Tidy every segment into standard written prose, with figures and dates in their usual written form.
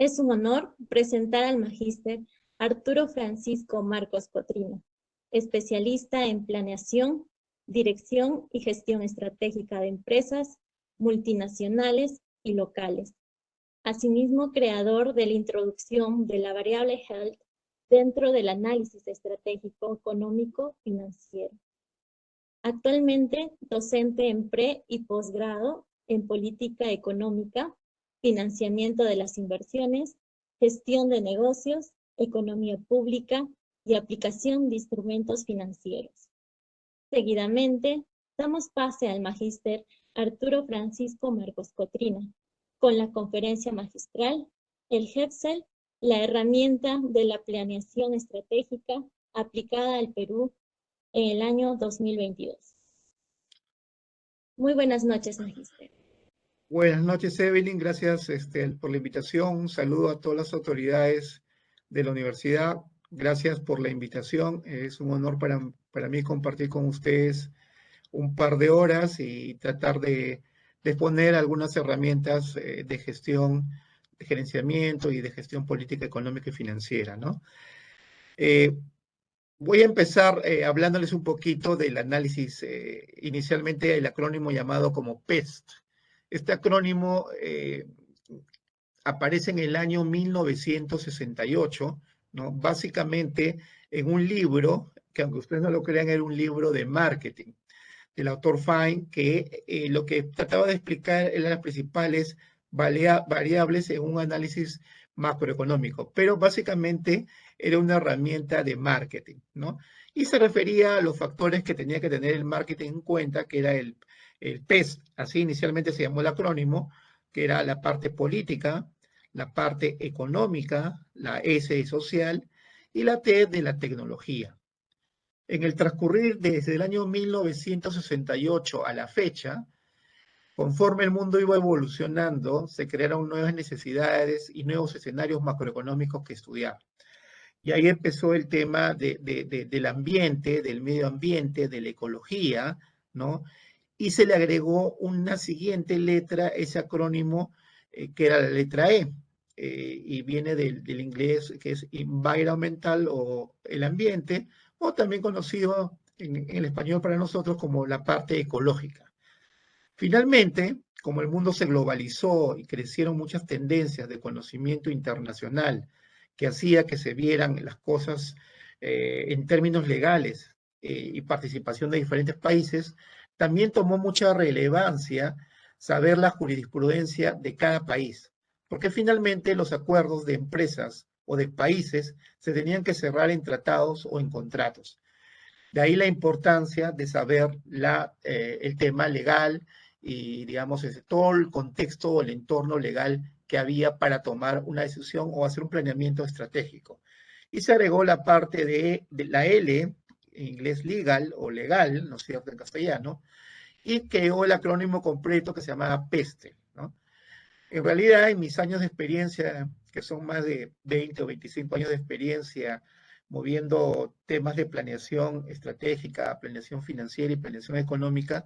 Es un honor presentar al magíster Arturo Francisco Marcos Cotrina, especialista en planeación, dirección y gestión estratégica de empresas multinacionales y locales. Asimismo, creador de la introducción de la variable Health dentro del análisis estratégico económico financiero. Actualmente, docente en pre y posgrado en política económica, financiamiento de las inversiones, gestión de negocios, economía pública y aplicación de instrumentos financieros. Seguidamente, damos pase al magíster Arturo Francisco Marcos Cotrina, con la conferencia magistral, el GEPSEL, la herramienta de la planeación estratégica aplicada al Perú en el año 2022. Muy buenas noches, magíster. Buenas noches, Evelyn. Gracias por la invitación. Un saludo a todas las autoridades de la universidad. Gracias por la invitación. Es un honor para mí compartir con ustedes un par de horas y tratar de exponer algunas herramientas de gestión, de gerenciamiento y de gestión política, económica y financiera, ¿no? Voy a empezar hablándoles un poquito del análisis, inicialmente el acrónimo llamado como PEST. Este acrónimo aparece en el año 1968, ¿no? Básicamente en un libro, que aunque ustedes no lo crean, era un libro de marketing, del autor Fine, que lo que trataba de explicar eran las principales variables en un análisis macroeconómico, pero básicamente era una herramienta de marketing, ¿no? Y se refería a los factores que tenía que tener el marketing en cuenta, que era el PES, así inicialmente se llamó el acrónimo, que era la parte política, la parte económica, la S social, y la T de la tecnología. En el transcurrir desde el año 1968 a la fecha, conforme el mundo iba evolucionando, se crearon nuevas necesidades y nuevos escenarios macroeconómicos que estudiar. Y ahí empezó el tema del ambiente, del medio ambiente, de la ecología, ¿no? Y se le agregó una siguiente letra, ese acrónimo, que era la letra E, y viene del inglés que es environmental o el ambiente, o también conocido en el español para nosotros como la parte ecológica. Finalmente, como el mundo se globalizó y crecieron muchas tendencias de conocimiento internacional que hacía que se vieran las cosas en términos legales y participación de diferentes países, también tomó mucha relevancia saber la jurisprudencia de cada país, porque finalmente los acuerdos de empresas o de países se tenían que cerrar en tratados o en contratos. De ahí la importancia de saber el tema legal y, digamos, todo el contexto o el entorno legal que había para tomar una decisión o hacer un planeamiento estratégico. Y se agregó la parte de la L, en inglés legal o legal, ¿no es cierto?, en castellano, y creó el acrónimo completo que se llamaba PESTE, ¿no? En realidad, en mis años de experiencia, que son más de 20 o 25 años de experiencia moviendo temas de planeación estratégica, planeación financiera y planeación económica,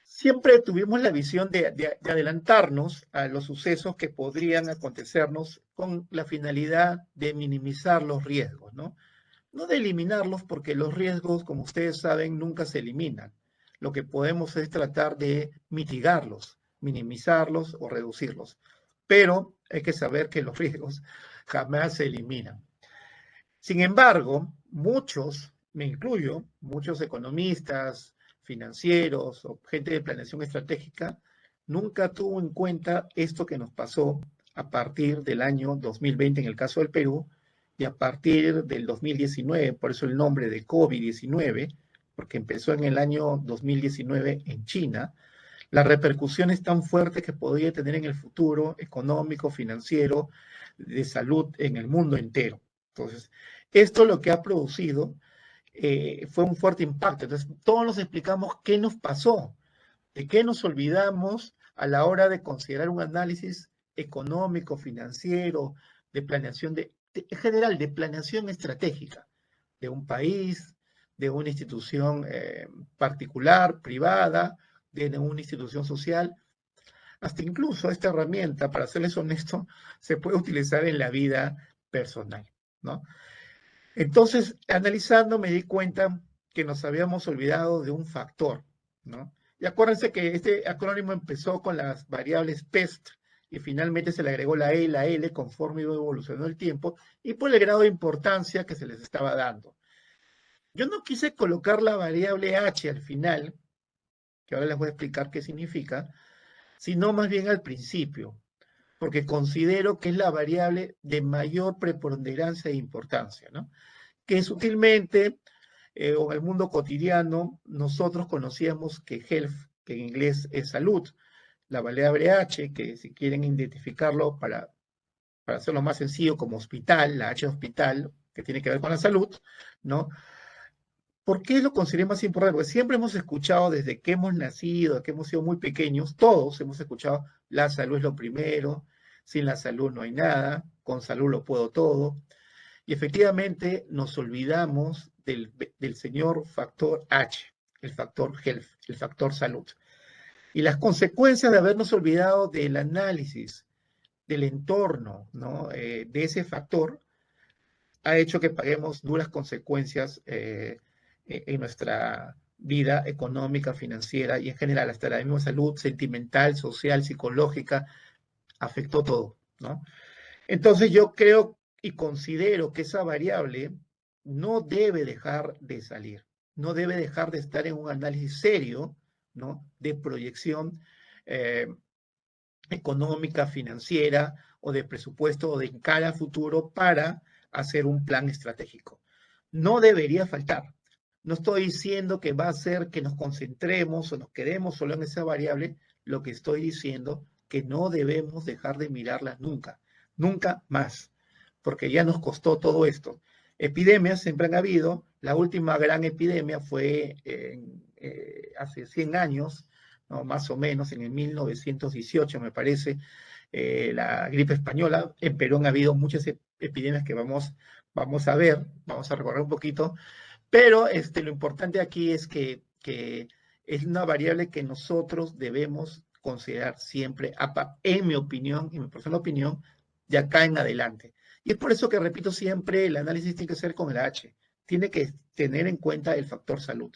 siempre tuvimos la visión de adelantarnos a los sucesos que podrían acontecernos con la finalidad de minimizar los riesgos, ¿no? No de eliminarlos, porque los riesgos, como ustedes saben, nunca se eliminan. Lo que podemos es tratar de mitigarlos, minimizarlos o reducirlos. Pero hay que saber que los riesgos jamás se eliminan. Sin embargo, muchos, me incluyo, muchos economistas, financieros o gente de planeación estratégica, nunca tuvo en cuenta esto que nos pasó a partir del año 2020 en el caso del Perú y a partir del 2019, por eso el nombre de COVID-19, porque empezó en el año 2019 en China, las repercusiones tan fuertes que podría tener en el futuro económico, financiero, de salud en el mundo entero. Entonces, esto lo que ha producido fue un fuerte impacto. Entonces, todos nos explicamos qué nos pasó, de qué nos olvidamos a la hora de considerar un análisis económico, financiero, de planeación, en general, de planeación estratégica de un país, de una institución particular, privada, de una institución social. hasta incluso esta herramienta, para serles honesto, se puede utilizar en la vida personal, ¿no? Entonces, analizando, me di cuenta que nos habíamos olvidado de un factor, ¿no? Y acuérdense que este acrónimo empezó con las variables PEST y finalmente se le agregó la E y la L conforme iba evolucionando el tiempo y por el grado de importancia que se les estaba dando. Yo no quise colocar la variable H al final, que ahora les voy a explicar qué significa, sino más bien al principio, porque considero que es la variable de mayor preponderancia e importancia, ¿no? Que sutilmente, o en el mundo cotidiano, nosotros conocíamos que health, que en inglés es salud, la variable H, que si quieren identificarlo para hacerlo más sencillo como hospital, la H de hospital, que tiene que ver con la salud, ¿no? ¿Por qué lo consideré más importante? Porque siempre hemos escuchado desde que hemos nacido, que hemos sido muy pequeños, todos hemos escuchado, la salud es lo primero, sin la salud no hay nada, con salud lo puedo todo. Y efectivamente nos olvidamos del señor factor H, el factor health, el factor salud. Y las consecuencias de habernos olvidado del análisis del entorno, ¿no? De ese factor, ha hecho que paguemos duras consecuencias en nuestra vida económica, financiera y en general, hasta la misma salud sentimental, social, psicológica, afectó todo, ¿no? Entonces yo creo y considero que esa variable no debe dejar de salir, no debe dejar de estar en un análisis serio, ¿no? De proyección eh, económica, financiera o de presupuesto o de cara a futuro para hacer un plan estratégico. No debería faltar. No estoy diciendo que va a ser que nos concentremos o nos quedemos solo en esa variable. Lo que estoy diciendo que no debemos dejar de mirarla nunca, nunca más, porque ya nos costó todo esto. Epidemias siempre han habido. La última gran epidemia fue hace 100 años, ¿no? Más o menos en el 1918, me parece, la gripe española. En Perú han habido muchas epidemias que vamos a ver, vamos a recorrer un poquito, pero lo importante aquí es que es una variable que nosotros debemos considerar siempre, en mi opinión, en mi personal opinión, de acá en adelante. Y es por eso que repito siempre, el análisis tiene que ser con el H, tiene que tener en cuenta el factor salud,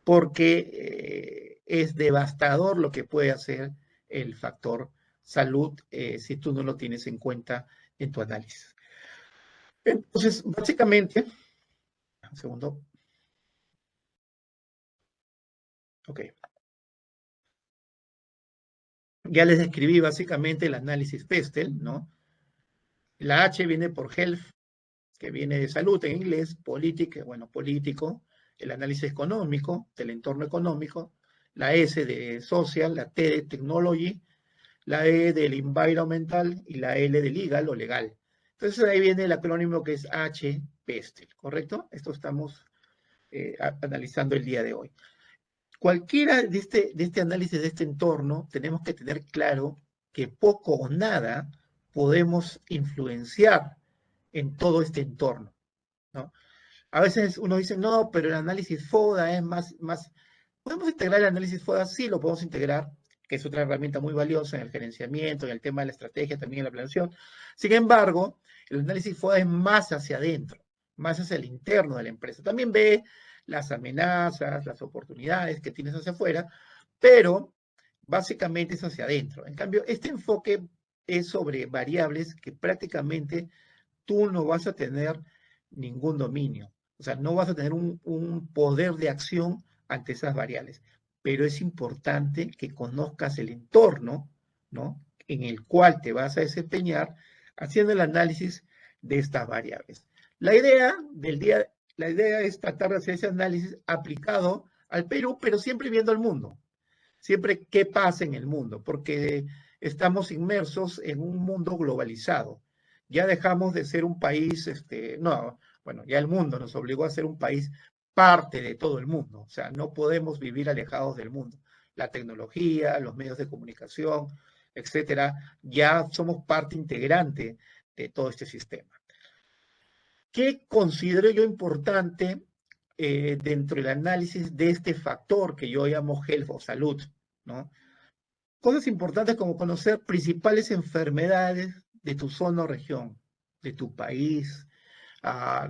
porque es devastador lo que puede hacer el factor salud si tú no lo tienes en cuenta en tu análisis. Entonces, básicamente, un segundo. Ok. Ya les describí básicamente el análisis Pestel, ¿no? La H viene por health, que viene de salud en inglés, política, bueno, político, el análisis económico, del entorno económico, la S de social, la T de technology, la E del environmental y la L de legal o legal. Entonces ahí viene el acrónimo que es H, Pestel, ¿correcto? Esto estamos analizando el día de hoy. Cualquiera de este análisis de este entorno, tenemos que tener claro que poco o nada podemos influenciar en todo este entorno, ¿no? A veces uno dice, no, pero el análisis FODA es más. ¿Podemos integrar el análisis FODA? Sí, lo podemos integrar, que es otra herramienta muy valiosa en el gerenciamiento, en el tema de la estrategia, también en la planeación. Sin embargo, el análisis FODA es más hacia adentro, más hacia el interno de la empresa. También ve las amenazas, las oportunidades que tienes hacia afuera, pero básicamente es hacia adentro. En cambio, este enfoque es sobre variables que prácticamente tú no vas a tener ningún dominio. O sea, no vas a tener un poder de acción ante esas variables. Pero es importante que conozcas el entorno, ¿no? En el cual te vas a desempeñar haciendo el análisis de estas variables. La idea es tratar de hacer ese análisis aplicado al Perú, pero siempre viendo el mundo. Siempre qué pasa en el mundo, porque estamos inmersos en un mundo globalizado. Ya dejamos de ser un país, no, bueno, ya el mundo nos obligó a ser un país parte de todo el mundo. O sea, no podemos vivir alejados del mundo. La tecnología, los medios de comunicación, etcétera, ya somos parte integrante de todo este sistema. ¿Qué considero yo importante dentro del análisis de este factor que yo llamo health o salud, ¿no? Cosas importantes como conocer principales enfermedades de tu zona o región, de tu país,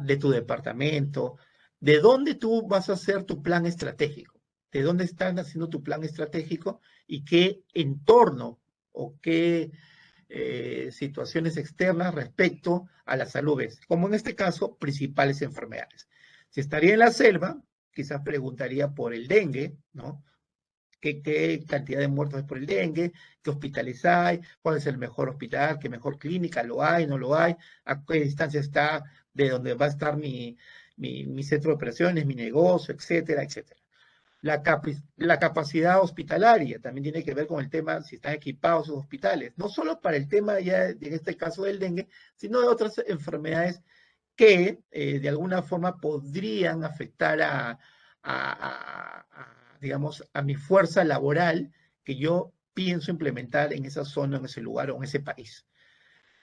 de tu departamento, de dónde tú vas a hacer tu plan estratégico, de dónde están haciendo tu plan estratégico y qué entorno o qué situaciones externas respecto a la salud ves. Como en este caso, principales enfermedades. Si estaría en la selva, quizás preguntaría por el dengue, ¿no? ¿Qué cantidad de muertos hay por el dengue? ¿Qué hospitales hay? ¿Cuál es el mejor hospital? ¿Qué mejor clínica? ¿Lo hay? ¿No lo hay? ¿A qué distancia está de donde va a estar mi centro de operaciones, mi negocio, etcétera, etcétera? La capacidad hospitalaria también tiene que ver con el tema si están equipados sus hospitales, no solo para el tema ya, en este caso del dengue, sino de otras enfermedades que de alguna forma podrían afectar digamos, a mi fuerza laboral que yo pienso implementar en esa zona, en ese lugar o en ese país.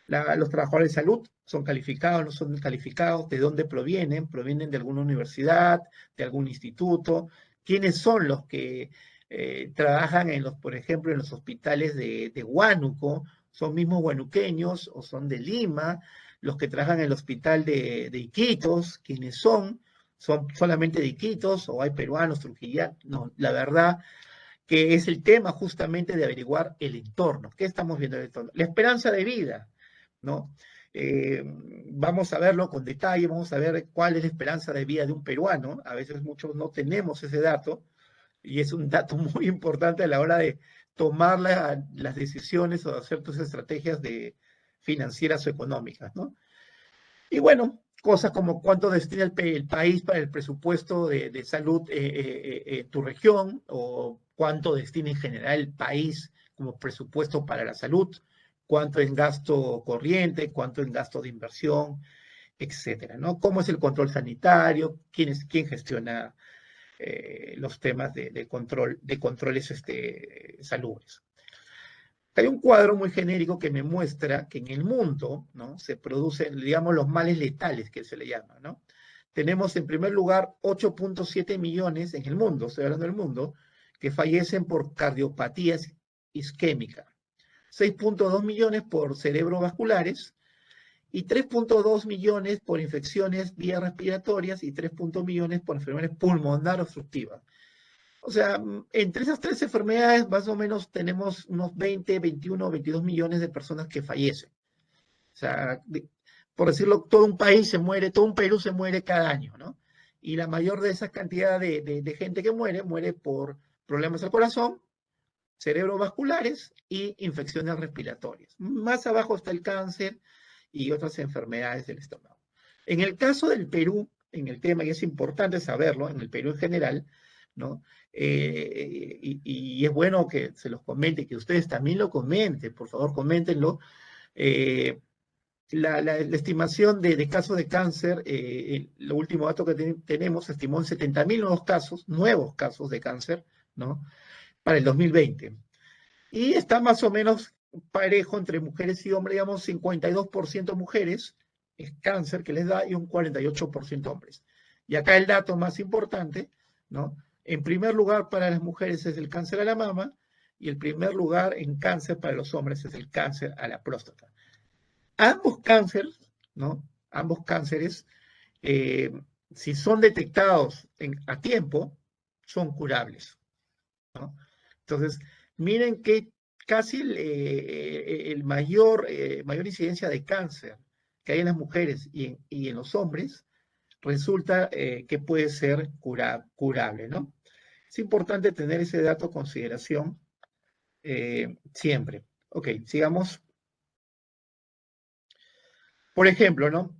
Los trabajadores de salud son calificados, no son calificados, de dónde provienen, provienen de alguna universidad, de algún instituto, quiénes son los que trabajan en los, por ejemplo, en los hospitales de Huánuco, son mismos huanuqueños o son de Lima, los que trabajan en el hospital de Iquitos, quiénes son solamente de Iquitos o hay peruanos, trujillanos, no, la verdad que es el tema justamente de averiguar el entorno. ¿Qué estamos viendo en el entorno? La esperanza de vida, ¿no? Vamos a verlo con detalle, vamos a ver cuál es la esperanza de vida de un peruano. A veces muchos no tenemos ese dato y es un dato muy importante a la hora de tomar las decisiones o hacer tus estrategias financieras o económicas, ¿no? Y bueno, cosas como cuánto destina el país para el presupuesto de salud tu región o cuánto destina en general el país como presupuesto para la salud, cuánto en gasto corriente, cuánto en gasto de inversión, etcétera, ¿no? ¿Cómo es el control sanitario? ¿Quién gestiona los temas de controles salubres? Hay un cuadro muy genérico que me muestra que en el mundo, ¿no? Se producen, digamos, los males letales que se le llama, ¿no? Tenemos en primer lugar 8.7 millones en el mundo, estoy hablando del mundo, que fallecen por cardiopatías isquémicas, 6.2 millones por cerebrovasculares y 3.2 millones por infecciones vías respiratorias y 3.1 millones por enfermedades pulmonar obstructivas. O sea, entre esas tres enfermedades, más o menos tenemos unos 20, 21, 22 millones de personas que fallecen. O sea, por decirlo, todo un país se muere, todo un Perú se muere cada año, ¿no? Y la mayor de esa cantidad de gente que muere por problemas al corazón, cerebrovasculares y infecciones respiratorias. Más abajo está el cáncer y otras enfermedades del estómago. En el caso del Perú, en el tema, y es importante saberlo, en el Perú en general, ¿no? Y es bueno que se los comente, que ustedes también lo comenten, por favor, coméntenlo. La estimación de casos de cáncer, el último dato que tenemos, se estimó en 70.000 nuevos casos de cáncer, ¿no? Para el 2020. Y está más o menos parejo entre mujeres y hombres, digamos, 52% mujeres, es cáncer que les da, y un 48% hombres. Y acá el dato más importante, ¿no? En primer lugar para las mujeres es el cáncer a la mama, y el primer lugar en cáncer para los hombres es el cáncer a la próstata. Ambos cánceres, ¿no? Ambos cánceres, eh, si son detectados a tiempo, son curables, ¿no? Entonces, miren que casi el mayor incidencia de cáncer que hay en las mujeres y en los hombres resulta que puede ser curable, ¿no? Es importante tener ese dato en consideración siempre. Ok, sigamos. Por ejemplo, ¿no?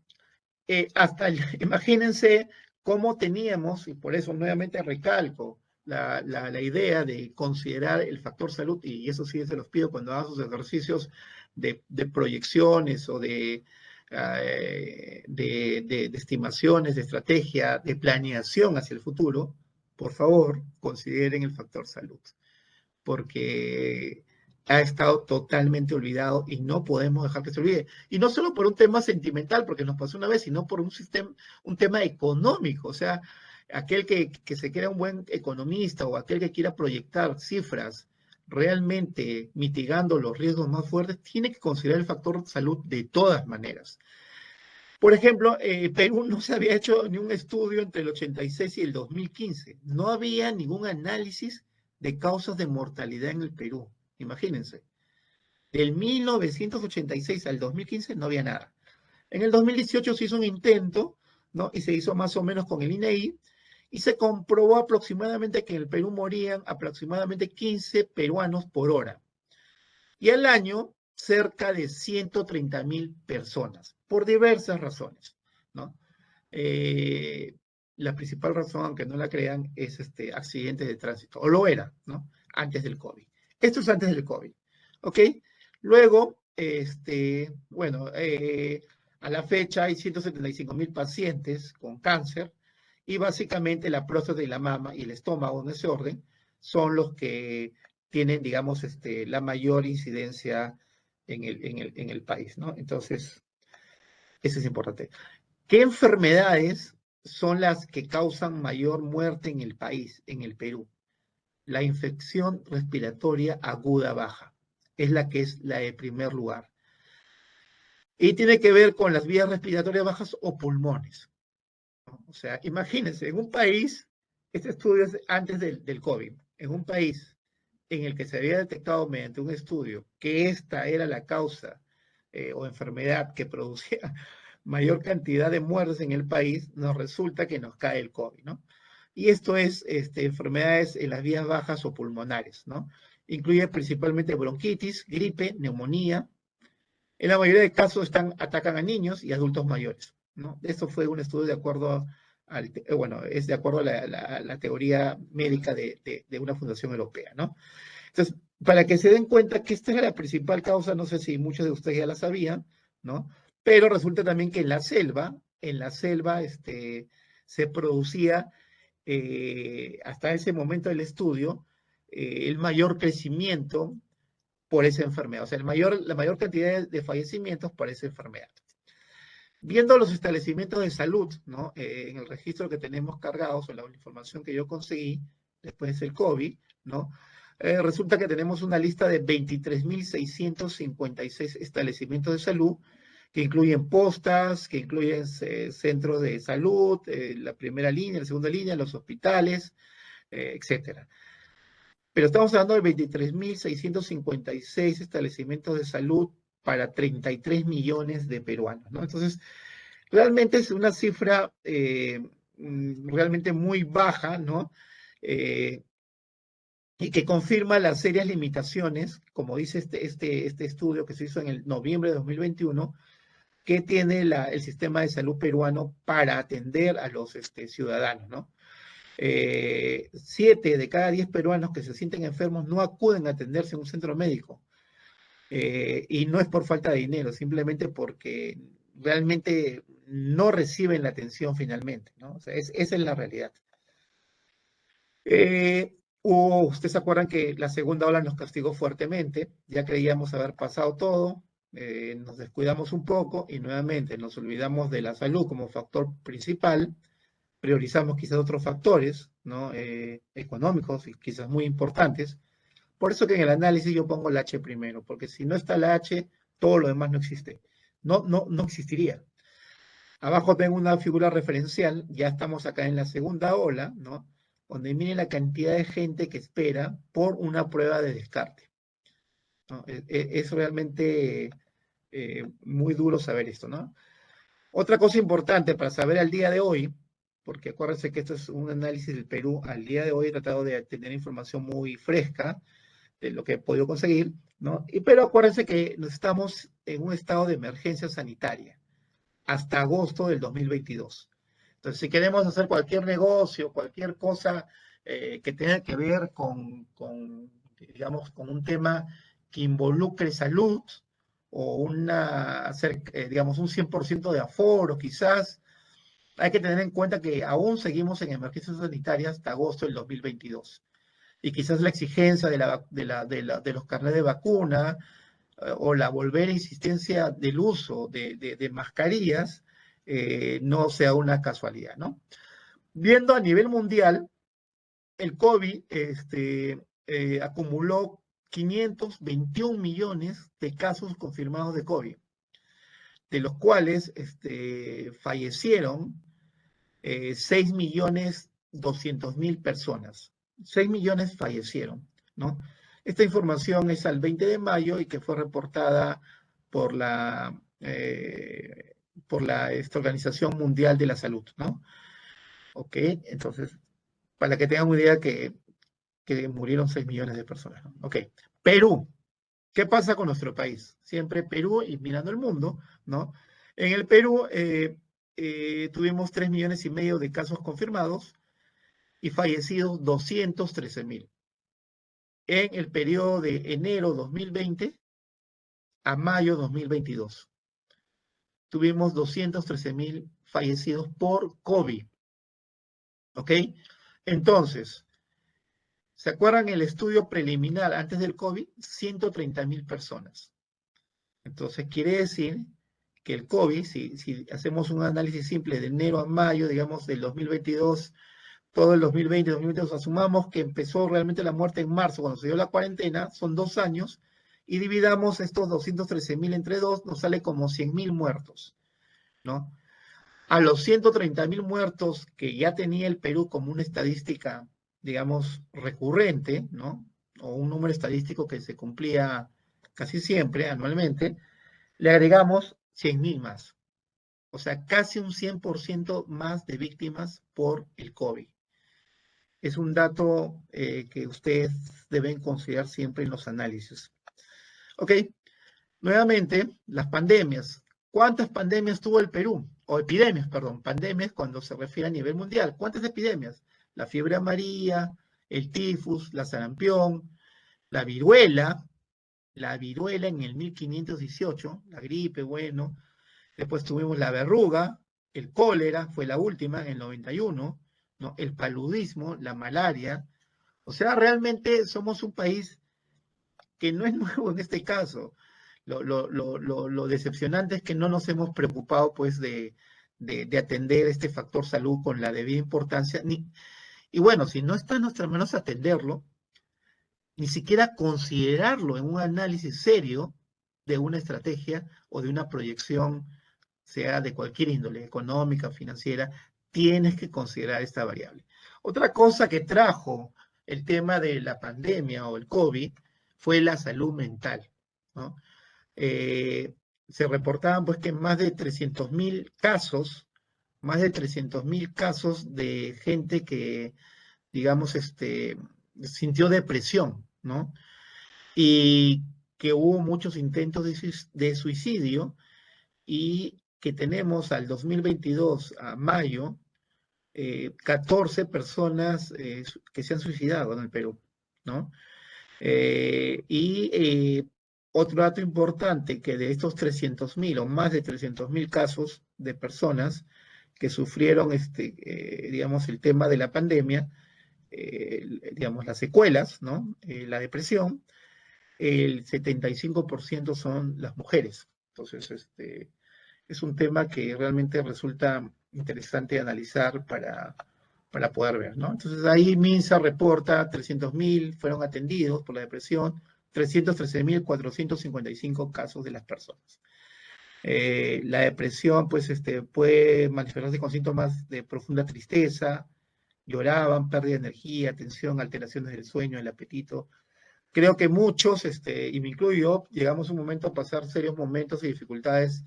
Imagínense cómo teníamos, y por eso nuevamente recalco la idea de considerar el factor salud, y eso sí se los pido cuando hagan sus ejercicios de proyecciones o de estimaciones, de estrategia, de planeación hacia el futuro, por favor, consideren el factor salud, porque ha estado totalmente olvidado y no podemos dejar que se olvide. Y no solo por un tema sentimental, porque nos pasó una vez, sino por un tema económico. O sea, aquel que se crea un buen economista o aquel que quiera proyectar cifras realmente mitigando los riesgos más fuertes, tiene que considerar el factor salud de todas maneras. Por ejemplo, Perú no se había hecho ni un estudio entre el 86 y el 2015. No había ningún análisis de causas de mortalidad en el Perú. Imagínense. Del 1986 al 2015 no había nada. En el 2018 se hizo un intento, ¿no? Y se hizo más o menos con el INEI, y se comprobó aproximadamente que en el Perú morían aproximadamente 15 peruanos por hora. Y al año, cerca de 130.000 personas, por diversas razones, ¿no? Eh, la principal razón, aunque no la crean, es accidentes de tránsito, o lo era, ¿no? Antes del COVID. Esto es antes del COVID, ¿ok? Luego, bueno, a la fecha hay 175.000 pacientes con cáncer y básicamente la próstata y la mama y el estómago en ese orden son los que tienen, digamos, la mayor incidencia en el país, ¿no? Entonces, eso es importante. ¿Qué enfermedades son las que causan mayor muerte en el país, en el Perú? La infección respiratoria aguda baja es la que es la de primer lugar. Y tiene que ver con las vías respiratorias bajas o pulmones, ¿no? O sea, imagínense, en un país, este estudio es antes del COVID, en un país en el que se había detectado mediante un estudio que esta era la causa o enfermedad que producía mayor cantidad de muertes en el país, nos resulta que nos cae el COVID, ¿no? Y esto es enfermedades en las vías bajas o pulmonares, ¿no? Incluye principalmente bronquitis, gripe, neumonía. En la mayoría de casos atacan a niños y adultos mayores, ¿no? Esto fue un estudio de acuerdo bueno, es de acuerdo a la teoría médica de una fundación europea, ¿no? Entonces, para que se den cuenta que esta era la principal causa, no sé si muchos de ustedes ya la sabían, ¿no? Pero resulta también que en la selva, se producía, hasta ese momento del estudio, el mayor crecimiento por esa enfermedad, o sea, la mayor cantidad de fallecimientos por esa enfermedad. Viendo los establecimientos de salud, ¿no? En el registro que tenemos cargados, o la información que yo conseguí después del COVID, ¿no? Resulta que tenemos una lista de 23.656 establecimientos de salud que incluyen postas, que incluyen centros de salud, la primera línea, la segunda línea, los hospitales, etcétera. Pero estamos hablando de 23.656 establecimientos de salud para 33 millones de peruanos, ¿no? Entonces, realmente es una cifra realmente muy baja, ¿no? Y que confirma las serias limitaciones, como dice este estudio que se hizo en el noviembre de 2021, que tiene el sistema de salud peruano para atender a los ciudadanos, ¿no? 7 de cada 10 peruanos que se sienten enfermos no acuden a atenderse en un centro médico. Y no es por falta de dinero, simplemente porque realmente no reciben la atención finalmente, ¿no? O sea, esa es la realidad. Ustedes se acuerdan que la segunda ola nos castigó fuertemente, ya creíamos haber pasado todo, nos descuidamos un poco y nuevamente nos olvidamos de la salud como factor principal, priorizamos quizás otros factores, ¿no? Económicos y quizás muy importantes. Por eso que en el análisis yo pongo la H primero, porque si no está la H, todo lo demás no existe. No existiría. Abajo tengo una figura referencial, ya estamos acá en la segunda ola, ¿no? Donde miren la cantidad de gente que espera por una prueba de descarte, ¿no? Es realmente muy duro saber esto, ¿no? Otra cosa importante para saber al día de hoy, porque acuérdense que esto es un análisis del Perú, al día de hoy he tratado de tener información muy fresca de lo que he podido conseguir, ¿no? Pero acuérdense que estamos en un estado de emergencia sanitaria hasta agosto del 2022. Entonces, si queremos hacer cualquier negocio, cualquier cosa que tenga que ver digamos, con un tema que involucre salud o digamos, un 100% de aforo, quizás, hay que tener en cuenta que aún seguimos en emergencia sanitaria hasta agosto del 2022. Y quizás la exigencia de los carnets de vacuna o la volver a insistencia del uso de mascarillas no sea una casualidad, ¿no? Viendo a nivel mundial, el COVID acumuló 521 millones de casos confirmados de COVID, de los cuales fallecieron 6.200.000 personas. 6 millones fallecieron, ¿no? Esta información es al 20 de mayo y que fue reportada por esta Organización Mundial de la Salud, ¿no? Ok, entonces, para que tengan una idea que murieron 6 millones de personas, ¿no? Ok, Perú. ¿Qué pasa con nuestro país? Siempre Perú y mirando el mundo, ¿no? En el Perú tuvimos 3,5 millones de casos confirmados y fallecidos 213.000. En el periodo de enero 2020 a mayo 2022 tuvimos 213.000 fallecidos por COVID. ¿Ok? Entonces, ¿se acuerdan el estudio preliminar antes del COVID? 130.000 personas. Entonces, quiere decir que el COVID, si hacemos un análisis simple de enero a mayo, digamos, del 2022, todo el 2020, 2022, asumamos que empezó realmente la muerte en marzo, cuando se dio la cuarentena, son 2 años, y dividamos estos 213.000 entre 2, nos sale como 100.000 muertos, ¿no? A los 130.000 muertos que ya tenía el Perú como una estadística, digamos, recurrente, ¿no? O un número estadístico que se cumplía casi siempre, anualmente, le agregamos 100.000 más. O sea, casi un 100% más de víctimas por el COVID. Es un dato que ustedes deben considerar siempre en los análisis. Ok, nuevamente, las pandemias. ¿Cuántas pandemias tuvo el Perú? O epidemias, perdón, pandemias cuando se refiere a nivel mundial. ¿Cuántas epidemias? La fiebre amarilla, el tifus, la sarampión, la viruela en el 1518, la gripe, bueno. Después tuvimos la verruga, el cólera, fue la última en el 91, ¿no? El paludismo, la malaria. O sea, realmente somos un país que no es nuevo en este caso. Lo decepcionante es que no nos hemos preocupado, pues, de atender este factor salud con la debida importancia. Y bueno, si no está en nuestras manos atenderlo, ni siquiera considerarlo en un análisis serio de una estrategia o de una proyección, sea de cualquier índole, económica, financiera, tienes que considerar esta variable. Otra cosa que trajo el tema de la pandemia o el COVID fue la salud mental, ¿no? Se reportaban pues que más de 300.000 casos, de gente que, digamos, sintió depresión, ¿no? Y que hubo muchos intentos de suicidio y que tenemos al 2022, a mayo, 14 personas que se han suicidado en el Perú, ¿no? Otro dato importante, que de estos 300.000 o más de 300.000 casos de personas que sufrieron, digamos, el tema de la pandemia, digamos, las secuelas, ¿no? La depresión, el 75% son las mujeres. Entonces, es un tema que realmente resulta interesante analizar para poder ver, ¿no? Entonces ahí MINSA reporta 300.000 fueron atendidos por la depresión, 313.455 casos de las personas. La depresión, pues, puede manifestarse con síntomas de profunda tristeza, lloraban, pérdida de energía, tensión, alteraciones del sueño, el apetito. Creo que muchos, y me incluyo, llegamos un momento a pasar serios momentos y dificultades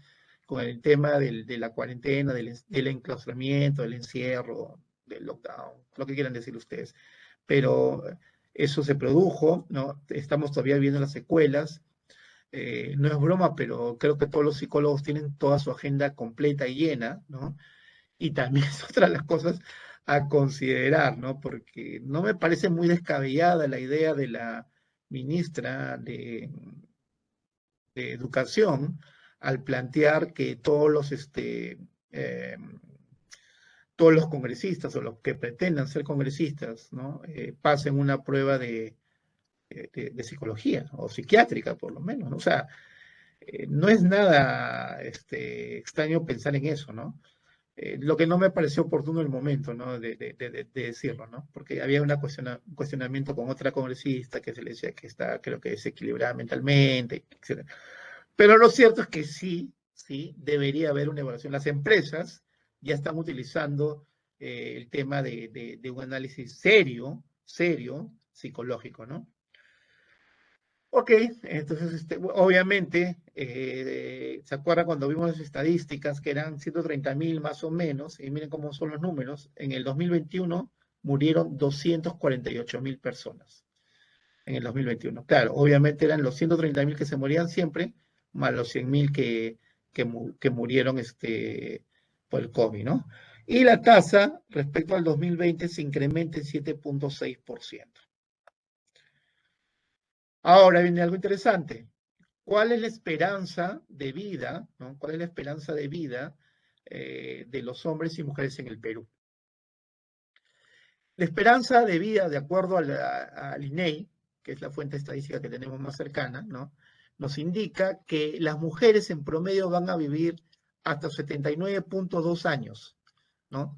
con el tema de la cuarentena, del enclaustramiento, del encierro, del lockdown, lo que quieran decir ustedes. Pero eso se produjo, ¿no? Estamos todavía viendo las secuelas. No es broma, pero creo que todos los psicólogos tienen toda su agenda completa y llena, ¿no? Y también es otra de las cosas a considerar, ¿no? Porque no me parece muy descabellada la idea de la ministra de Educación al plantear que eh, todos los congresistas o los que pretendan ser congresistas, ¿no? Pasen una prueba de psicología o psiquiátrica, por lo menos, ¿no? O sea, no es nada extraño pensar en eso, ¿no? Lo que no me pareció oportuno en el momento, ¿no? De decirlo, ¿no? Porque había un cuestionamiento con otra congresista que se le decía que está, creo que desequilibrada mentalmente, etc. Pero lo cierto es que sí, sí, debería haber una evaluación. Las empresas ya están utilizando el tema de un análisis serio, serio, psicológico, ¿no? Ok, entonces, obviamente, ¿se acuerdan cuando vimos las estadísticas que eran 130.000 más o menos? Y miren cómo son los números. En el 2021 murieron 248.000 personas. En el 2021. Claro, obviamente eran los 130.000 que se morían siempre, más los 100.000 que murieron por el COVID, ¿no? Y la tasa respecto al 2020 se incrementa en 7.6%. Ahora viene algo interesante. ¿Cuál es la esperanza de vida, ¿no? ¿Cuál es la esperanza de vida de los hombres y mujeres en el Perú? La esperanza de vida, de acuerdo al INEI, que es la fuente estadística que tenemos más cercana, ¿no? Nos indica que las mujeres en promedio van a vivir hasta 79.2 años, ¿no?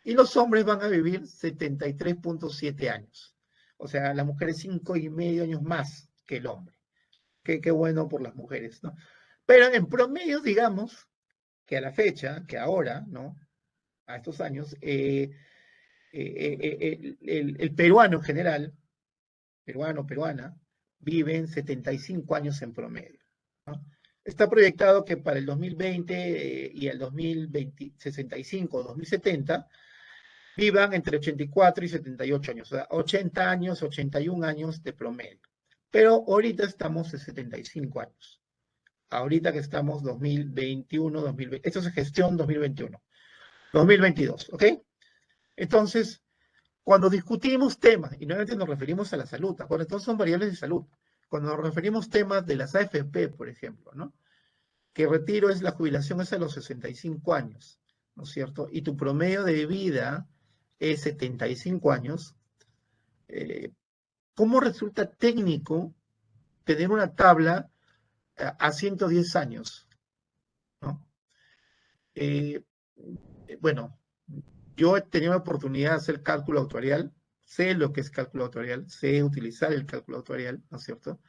Y los hombres van a vivir 73.7 años. O sea, las mujeres 5,5 años más que el hombre. Qué bueno por las mujeres, ¿no? Pero en promedio, digamos, que a la fecha, que ahora, ¿no? A estos años, el peruano en general, peruano, peruana, viven 75 años en promedio, ¿no? Está proyectado que para el 2020 y el 2020, 65 o 2070 vivan entre 84 y 78 años, o sea, 80 años, 81 años de promedio. Pero ahorita estamos en 75 años. Ahorita que estamos 2021, 2020, esto es gestión 2021, 2022, ¿ok? Entonces, cuando discutimos temas, y nuevamente nos referimos a la salud, bueno, entonces son variables de salud. Cuando nos referimos temas de las AFP, por ejemplo, ¿no? Que retiro es la jubilación es a los 65 años, ¿no es cierto? Y tu promedio de vida es 75 años. ¿Cómo resulta técnico tener una tabla a 110 años, ¿no? Eh, bueno, yo he tenido la oportunidad de hacer cálculo actuarial, sé lo que es cálculo actuarial, sé utilizar el cálculo actuarial, ¿no es cierto?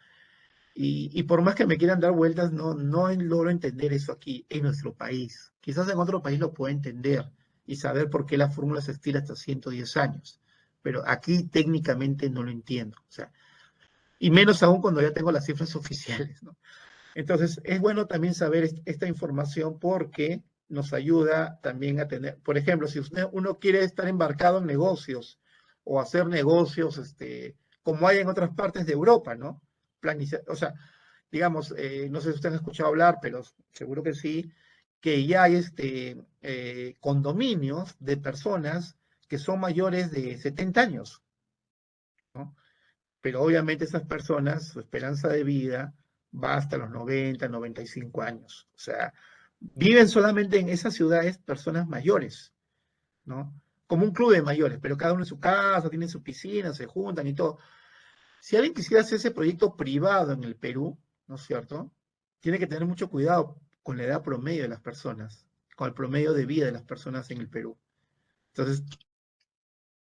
Y por más que me quieran dar vueltas, no logro entender eso aquí, en nuestro país. Quizás en otro país lo pueda entender y saber por qué la fórmula se estira hasta 110 años, pero aquí técnicamente no lo entiendo, o sea, y menos aún cuando ya tengo las cifras oficiales, ¿no? Entonces, es bueno también saber esta información porque nos ayuda también a tener, por ejemplo, si uno quiere estar embarcado en negocios o hacer negocios, como hay en otras partes de Europa, ¿no? O sea, digamos, no sé si ustedes han escuchado hablar, pero seguro que sí, que ya hay condominios de personas que son mayores de 70 años, ¿no? Pero obviamente esas personas, su esperanza de vida va hasta los 90, 95 años. O sea, viven solamente en esas ciudades personas mayores, ¿no? Como un club de mayores, pero cada uno en su casa, tienen su piscina, se juntan y todo. Si alguien quisiera hacer ese proyecto privado en el Perú, ¿no es cierto? Tiene que tener mucho cuidado con la edad promedio de las personas, con el promedio de vida de las personas en el Perú. Entonces,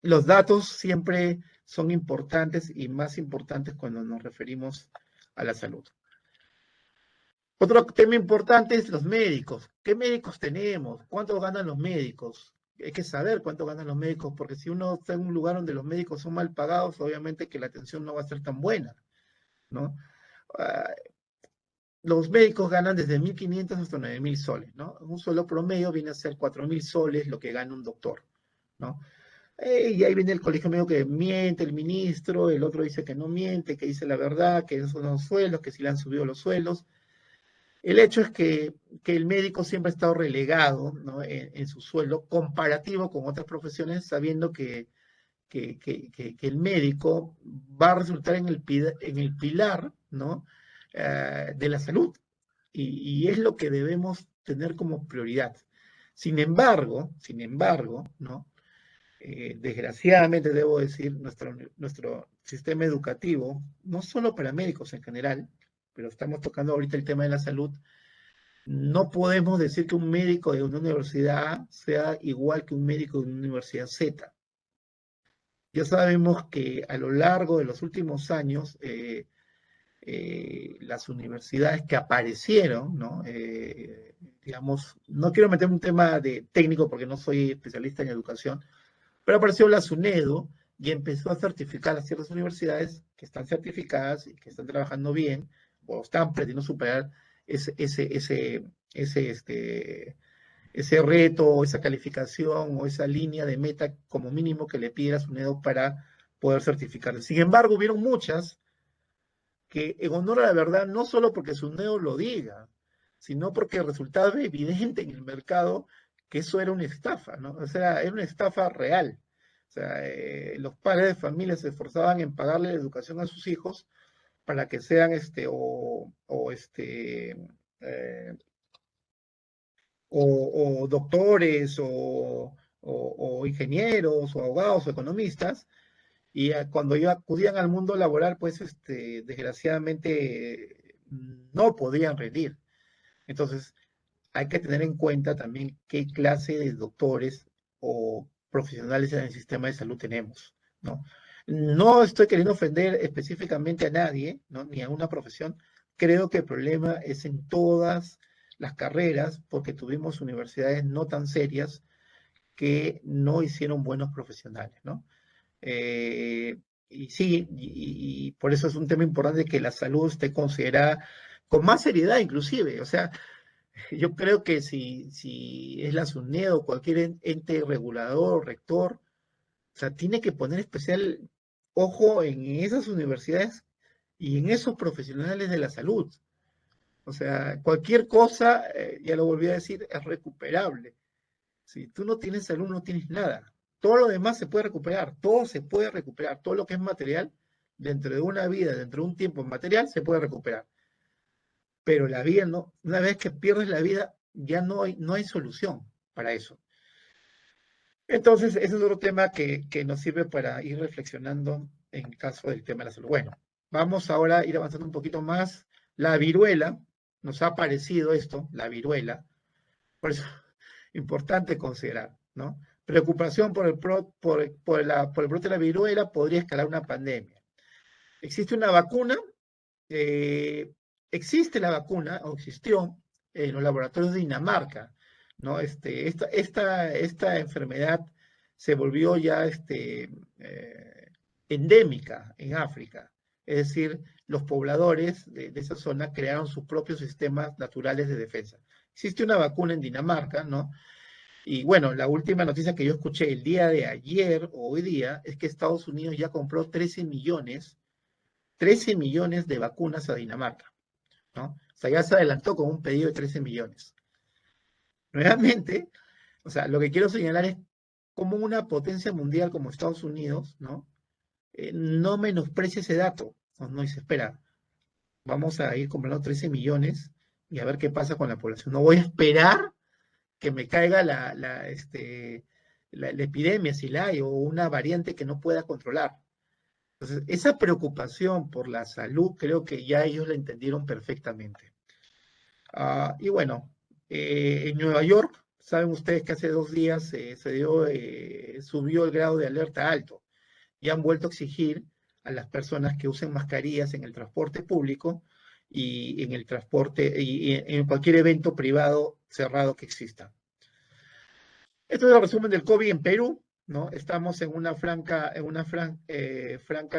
los datos siempre son importantes y más importantes cuando nos referimos a la salud. Otro tema importante es los médicos. ¿Qué médicos tenemos? ¿Cuánto ganan los médicos? Hay que saber cuánto ganan los médicos, porque si uno está en un lugar donde los médicos son mal pagados, obviamente que la atención no va a ser tan buena, ¿no? Los médicos ganan desde 1.500 hasta 9.000 soles, ¿no? Un sueldo promedio viene a ser 4.000 soles lo que gana un doctor, ¿no? Y ahí viene el colegio médico que miente, el ministro, el otro dice que no miente, que dice la verdad, que esos son los sueldos, que sí le han subido los sueldos. El hecho es que el médico siempre ha estado relegado, ¿no? en su sueldo comparativo con otras profesiones, sabiendo que el médico va a resultar en el pilar, ¿no? De la salud. Y es lo que debemos tener como prioridad. Sin embargo, ¿no? Desgraciadamente debo decir, nuestro sistema educativo, no solo para médicos en general, pero estamos tocando ahorita el tema de la salud, no podemos decir que un médico de una universidad A sea igual que un médico de una universidad Z. Ya sabemos que a lo largo de los últimos años, las universidades que aparecieron, ¿no? Digamos, no quiero meterme en un tema de técnico porque no soy especialista en educación, pero apareció la SUNEDU y empezó a certificar a ciertas universidades que están certificadas y que están trabajando bien o están pretendiendo superar ese, ese, ese, ese, este, ese reto, esa calificación o esa línea de meta como mínimo que le pide a SUNEDU para poder certificar. Sin embargo, hubieron muchas que en honor a la verdad, no solo porque SUNEDU lo diga, sino porque resultaba evidente en el mercado que eso era una estafa, ¿no? O sea, era una estafa real. O sea, los padres de familia se esforzaban en pagarle la educación a sus hijos para que sean eh, o doctores o ingenieros o abogados o economistas, y cuando ya acudían al mundo laboral, pues desgraciadamente no podían rendir. Entonces, hay que tener en cuenta también qué clase de doctores o profesionales en el sistema de salud tenemos, ¿no? No estoy queriendo ofender específicamente a nadie, ¿no? Ni a una profesión. Creo que el problema es en todas las carreras, porque tuvimos universidades no tan serias que no hicieron buenos profesionales, ¿no? Eh, y sí, y por eso es un tema importante que la salud esté considerada con más seriedad inclusive. O sea, yo creo que si es la SUNED o cualquier ente regulador, rector, o sea, tiene que poner especial ojo en esas universidades y en esos profesionales de la salud. O sea, cualquier cosa, ya lo volví a decir, es recuperable. Si tú no tienes salud, no tienes nada. Todo lo demás se puede recuperar, todo se puede recuperar, todo lo que es material, dentro de una vida, dentro de un tiempo material, se puede recuperar. Pero la vida no, una vez que pierdes la vida, ya no hay solución para eso. Entonces, ese es otro tema que nos sirve para ir reflexionando en caso del tema de la salud. Bueno, vamos ahora a ir avanzando un poquito más. La viruela, nos ha aparecido esto, la viruela, por eso importante considerar, ¿no? Preocupación por el brote de la viruela podría escalar una pandemia. ¿Existe una vacuna? Eh, existe la vacuna, o existió, en los laboratorios de Dinamarca, ¿no? Esta enfermedad se volvió ya endémica en África. Es decir, los pobladores de esa zona crearon sus propios sistemas naturales de defensa. Existe una vacuna en Dinamarca, ¿no? Y bueno, la última noticia que yo escuché el día de ayer o hoy día es que Estados Unidos ya compró 13 millones de vacunas a Dinamarca, ¿no? O sea, ya se adelantó con un pedido de 13 millones. Nuevamente, o sea, lo que quiero señalar es cómo una potencia mundial como Estados Unidos, ¿no? No menosprecia ese dato, no dice, espera, vamos a ir comprando 13 millones y a ver qué pasa con la población. No voy a esperar que me caiga la epidemia, si la hay, o una variante que no pueda controlar. Entonces, esa preocupación por la salud creo que ya ellos la entendieron perfectamente. Y bueno, en Nueva York, saben ustedes que hace 2 días subió el grado de alerta alto y han vuelto a exigir a las personas que usen mascarillas en el transporte público y en el transporte y en cualquier evento privado cerrado que exista. Esto es el resumen del COVID en Perú, ¿no? Estamos en una franca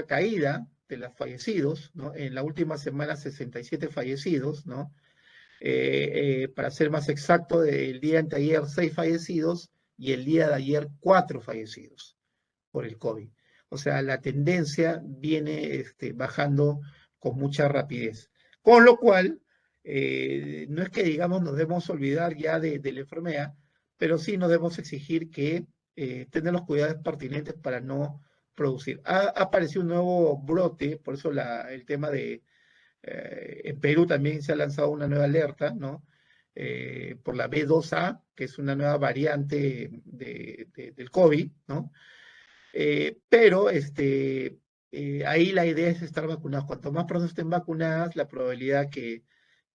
caída de los fallecidos, ¿no? En la última semana 67 fallecidos, ¿no? Para ser más exacto, el día anteayer 6 fallecidos y el día de ayer 4 fallecidos por el COVID. O sea, la tendencia viene bajando con mucha rapidez. Con lo cual, no es que digamos nos debemos olvidar ya de la enfermedad, pero sí nos debemos exigir que tener los cuidados pertinentes para no producir. Ha aparecido un nuevo brote, por eso el tema en Perú también se ha lanzado una nueva alerta, ¿no? Por la B2A, que es una nueva variante del COVID, ¿no? Pero ahí la idea es estar vacunados. Cuanto más pronto estén vacunadas, la probabilidad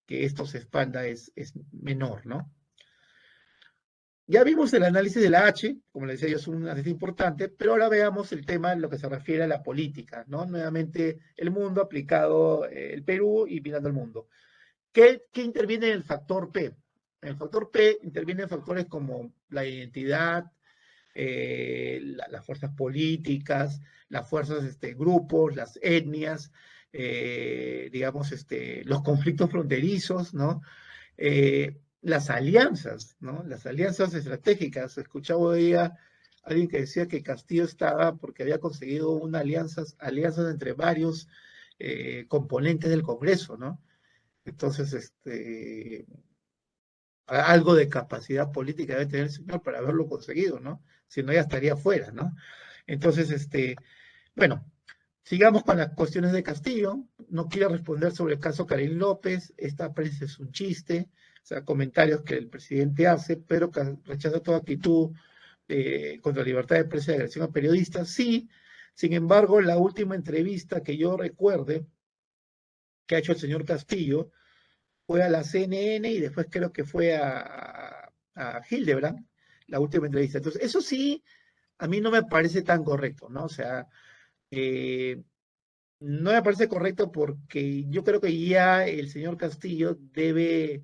que esto se expanda es menor, ¿no? Ya vimos el análisis de la H, como le decía yo, es un análisis importante, pero ahora veamos el tema en lo que se refiere a la política, ¿no? Nuevamente, el mundo aplicado, el Perú y mirando el mundo. ¿Qué interviene en el factor P? En el factor P intervienen factores como la identidad, las fuerzas políticas, las fuerzas, grupos, las etnias, digamos, los conflictos fronterizos, ¿no? Las alianzas, ¿no? Las alianzas estratégicas. Escuchaba hoy día alguien que decía que Castillo estaba porque había conseguido una alianzas entre varios componentes del Congreso, ¿no? Entonces, algo de capacidad política debe tener el señor para haberlo conseguido, ¿no? Si no, ya estaría fuera, ¿no? Entonces, bueno, sigamos con las cuestiones de Castillo. No quiero responder sobre el caso Karin López. Esta prensa es un chiste, o sea, comentarios que el presidente hace, pero que rechaza toda actitud contra la libertad de prensa y agresión a periodistas. Sí, sin embargo, la última entrevista que yo recuerde que ha hecho el señor Castillo fue a la CNN y después creo que fue a Hildebrand, la última entrevista. Entonces, eso sí, a mí no me parece tan correcto, ¿no? O sea, no me parece correcto porque yo creo que ya el señor Castillo debe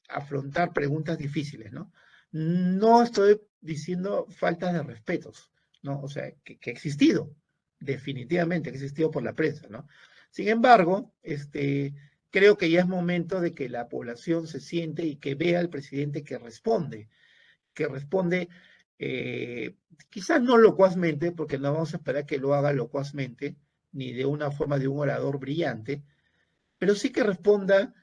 afrontar preguntas difíciles, ¿no? No estoy diciendo faltas de respetos, ¿no? O sea, que ha existido, definitivamente, que ha existido por la prensa, ¿no? Sin embargo, creo que ya es momento de que la población se siente y que vea al presidente que responde quizás no locuazmente, porque no vamos a esperar que lo haga locuazmente, ni de una forma de un orador brillante, pero sí que responda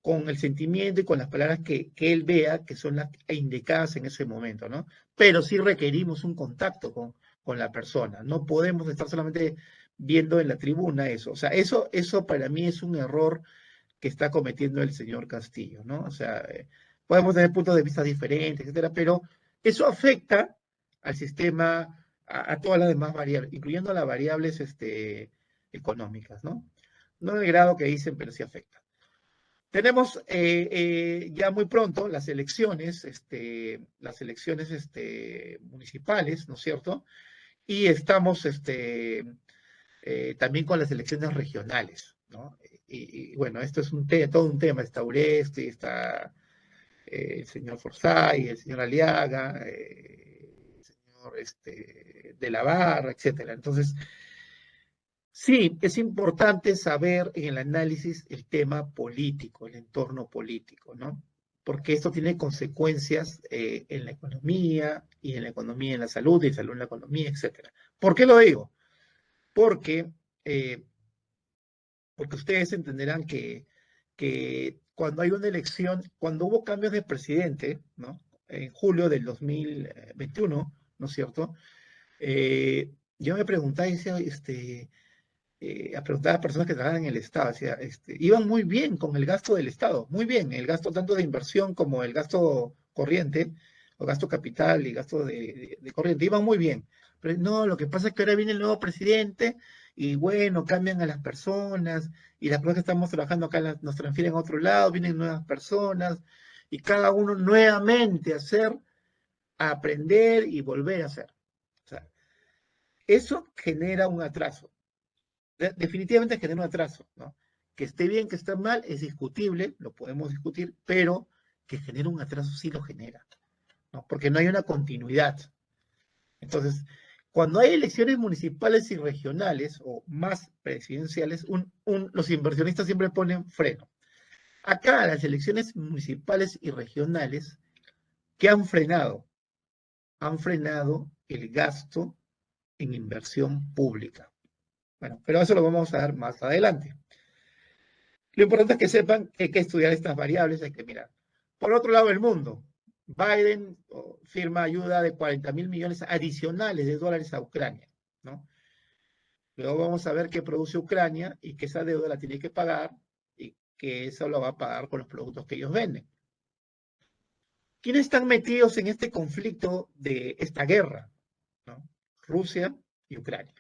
con el sentimiento y con las palabras que él vea que son las indicadas en ese momento, ¿no? Pero sí requerimos un contacto con la persona, no podemos estar solamente viendo en la tribuna eso, o sea, eso para mí es un error que está cometiendo el señor Castillo, ¿no? O sea, podemos tener puntos de vista diferentes, etcétera, pero eso afecta al sistema, a todas las demás variables, incluyendo las variables económicas, ¿no? No en el grado que dicen, pero sí afecta. Tenemos ya muy pronto las elecciones municipales, ¿no es cierto? Y estamos también con las elecciones regionales, ¿no? Bueno, esto es todo un tema, está Uresti, está el señor Forsyth, el señor Aliaga, el señor de la Barra, etcétera. Entonces, sí, es importante saber en el análisis el tema político, el entorno político, ¿no? Porque esto tiene consecuencias en la economía, y en la economía en la salud, y salud en la economía, etcétera. ¿Por qué lo digo? Porque eh, porque ustedes entenderán que cuando hay una elección, cuando hubo cambios de presidente, ¿no? En julio del 2021, ¿no es cierto? Yo me preguntaba, decía, a personas que trabajan en el Estado, decía, iban muy bien con el gasto del Estado, muy bien, el gasto tanto de inversión como el gasto corriente, o gasto capital y gasto de corriente, iban muy bien. Pero no, lo que pasa es que ahora viene el nuevo presidente y bueno, cambian a las personas y las personas que estamos trabajando acá nos transfieren a otro lado, vienen nuevas personas y cada uno nuevamente a aprender y volver a hacer. O sea, eso genera un atraso, definitivamente genera un atraso, ¿no? Que esté bien, que esté mal, es discutible, lo podemos discutir, pero que genera un atraso sí lo genera, ¿no? Porque no hay una continuidad. Entonces, cuando hay elecciones municipales y regionales, o más presidenciales, los inversionistas siempre ponen freno. Acá, las elecciones municipales y regionales, ¿qué han frenado? Han frenado el gasto en inversión pública. Bueno, pero eso lo vamos a ver más adelante. Lo importante es que sepan que hay que estudiar estas variables, hay que mirar. Por otro lado, el mundo. Biden firma ayuda de 40.000 millones adicionales de dólares a Ucrania, ¿no? Luego vamos a ver qué produce Ucrania y que esa deuda la tiene que pagar y que eso lo va a pagar con los productos que ellos venden. ¿Quiénes están metidos en este conflicto de esta guerra? ¿No? Rusia y Ucrania.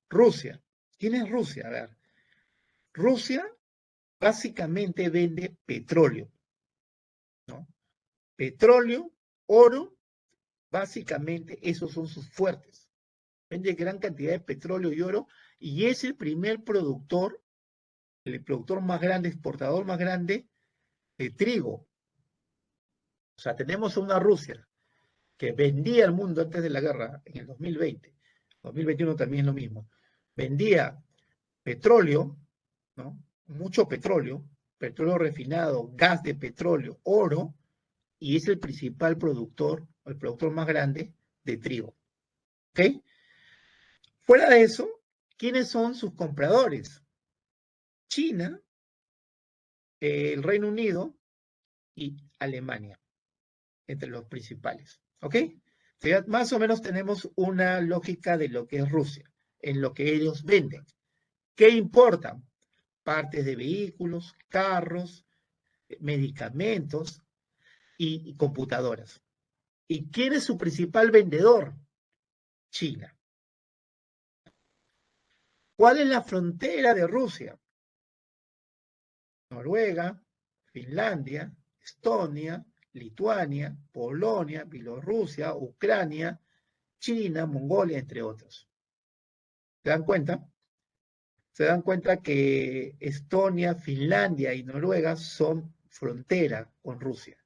Rusia. ¿Quién es Rusia? A ver, Rusia básicamente vende petróleo, ¿no? Petróleo, oro, básicamente esos son sus fuertes. Vende gran cantidad de petróleo y oro y es el primer productor, el productor más grande, exportador más grande de trigo. O sea, tenemos una Rusia que vendía al mundo antes de la guerra en el 2020, 2021 también es lo mismo, vendía petróleo, ¿no? Mucho petróleo, petróleo refinado, gas de petróleo, oro, y es el principal productor, el productor más grande de trigo. ¿Ok? Fuera de eso, ¿quiénes son sus compradores? China, el Reino Unido y Alemania, entre los principales. ¿Ok? Ya más o menos tenemos una lógica de lo que es Rusia, en lo que ellos venden. ¿Qué importan? Partes de vehículos, carros, medicamentos y computadoras. ¿Y quién es su principal vendedor? China. ¿Cuál es la frontera de Rusia? Noruega, Finlandia, Estonia, Lituania, Polonia, Bielorrusia, Ucrania, China, Mongolia, entre otros. ¿Se dan cuenta? Se dan cuenta que Estonia, Finlandia y Noruega son frontera con Rusia.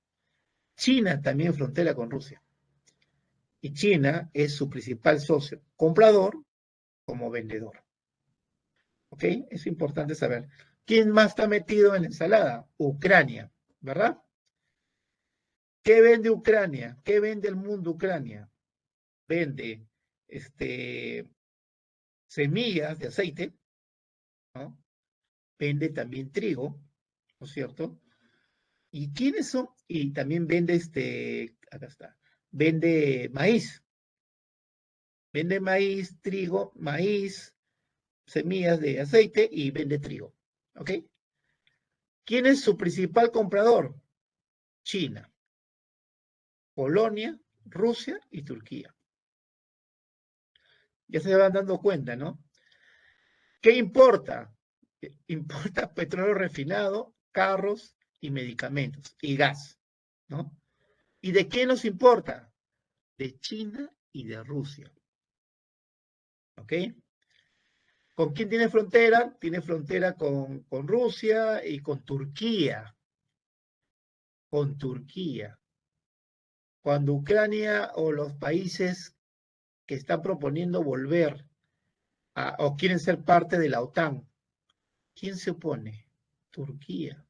China también frontera con Rusia. Y China es su principal socio, comprador como vendedor. ¿Ok? Es importante saber. ¿Quién más está metido en la ensalada? Ucrania, ¿verdad? ¿Qué vende Ucrania? ¿Qué vende el mundo Ucrania? Vende semillas de aceite, ¿no? Vende también trigo, ¿no es cierto? ¿Y quiénes son? Y también vende acá está, vende maíz. Vende maíz, trigo, maíz, semillas de aceite y vende trigo. ¿Ok? ¿Quién es su principal comprador? China, Polonia, Rusia y Turquía. Ya se van dando cuenta, ¿no? ¿Qué importa? Importa petróleo refinado, carros y medicamentos y gas, ¿no? ¿Y de qué nos importa? De China y de Rusia. ¿Ok? ¿Con quién tiene frontera? Tiene frontera con Rusia y con Turquía. Con Turquía. Cuando Ucrania o los países que están proponiendo volver o quieren ser parte de la OTAN, ¿quién se opone? Turquía.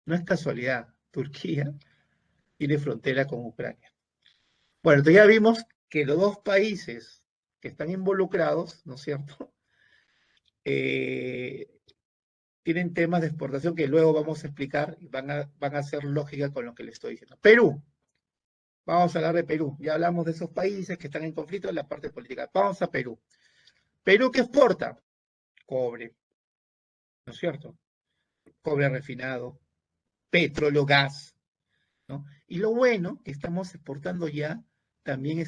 No es casualidad. Turquía tiene frontera con Ucrania. Bueno, entonces ya vimos que los dos países que están involucrados, ¿no es cierto? Tienen temas de exportación que luego vamos a explicar y van a hacer lógica con lo que les estoy diciendo. Perú. Vamos a hablar de Perú. Ya hablamos de esos países que están en conflicto en la parte política. Vamos a Perú. ¿Perú qué exporta? Cobre, ¿no es cierto? Cobre refinado, petróleo, gas, ¿no? Y lo bueno que estamos exportando ya también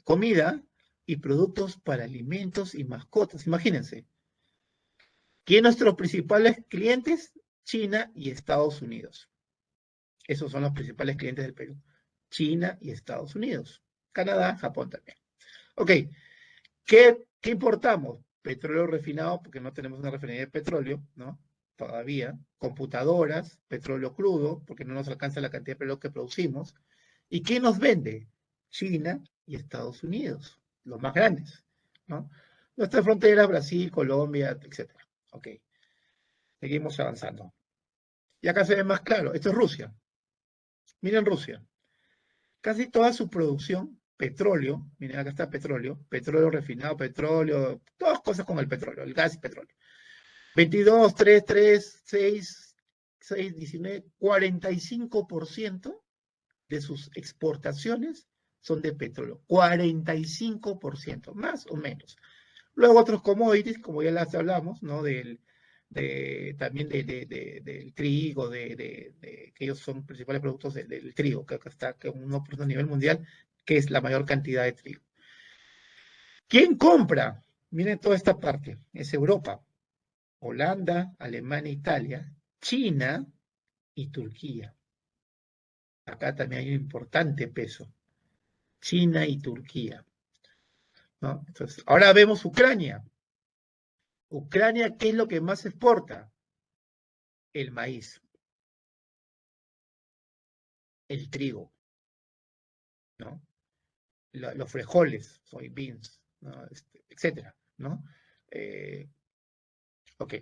comida y productos para alimentos y mascotas. Imagínense. ¿Quiénes son nuestros principales clientes? China y Estados Unidos. Esos son los principales clientes del Perú. China y Estados Unidos. Canadá, Japón también. Ok, ¿qué importamos? Petróleo refinado, porque no tenemos una refinería de petróleo, ¿no? Todavía. Computadoras, petróleo crudo, porque no nos alcanza la cantidad de petróleo que producimos. ¿Y quién nos vende? China y Estados Unidos, los más grandes, ¿no? Nuestra frontera, Brasil, Colombia, etc. Ok, seguimos avanzando. Y acá se ve más claro, esto es Rusia. Miren Rusia. Casi toda su producción, petróleo, miren acá está petróleo, petróleo refinado, petróleo, todas cosas con el petróleo, el gas y petróleo. 22, 3, 3, 6, 6, 19, 45% de sus exportaciones son de petróleo. 45%, más o menos. Luego otros commodities, como ya las hablamos, ¿no? También del trigo, que ellos son principales productos del trigo, que acá está que un 1% a nivel mundial, que es la mayor cantidad de trigo. ¿Quién compra? Miren toda esta parte, es Europa. Holanda, Alemania, Italia, China y Turquía. Acá también hay un importante peso. China y Turquía, ¿no? Entonces, ahora vemos Ucrania. Ucrania, ¿qué es lo que más exporta? El maíz, el trigo, ¿no? Los frijoles, soybeans, ¿no? Etcétera, ¿no? Eh, ok.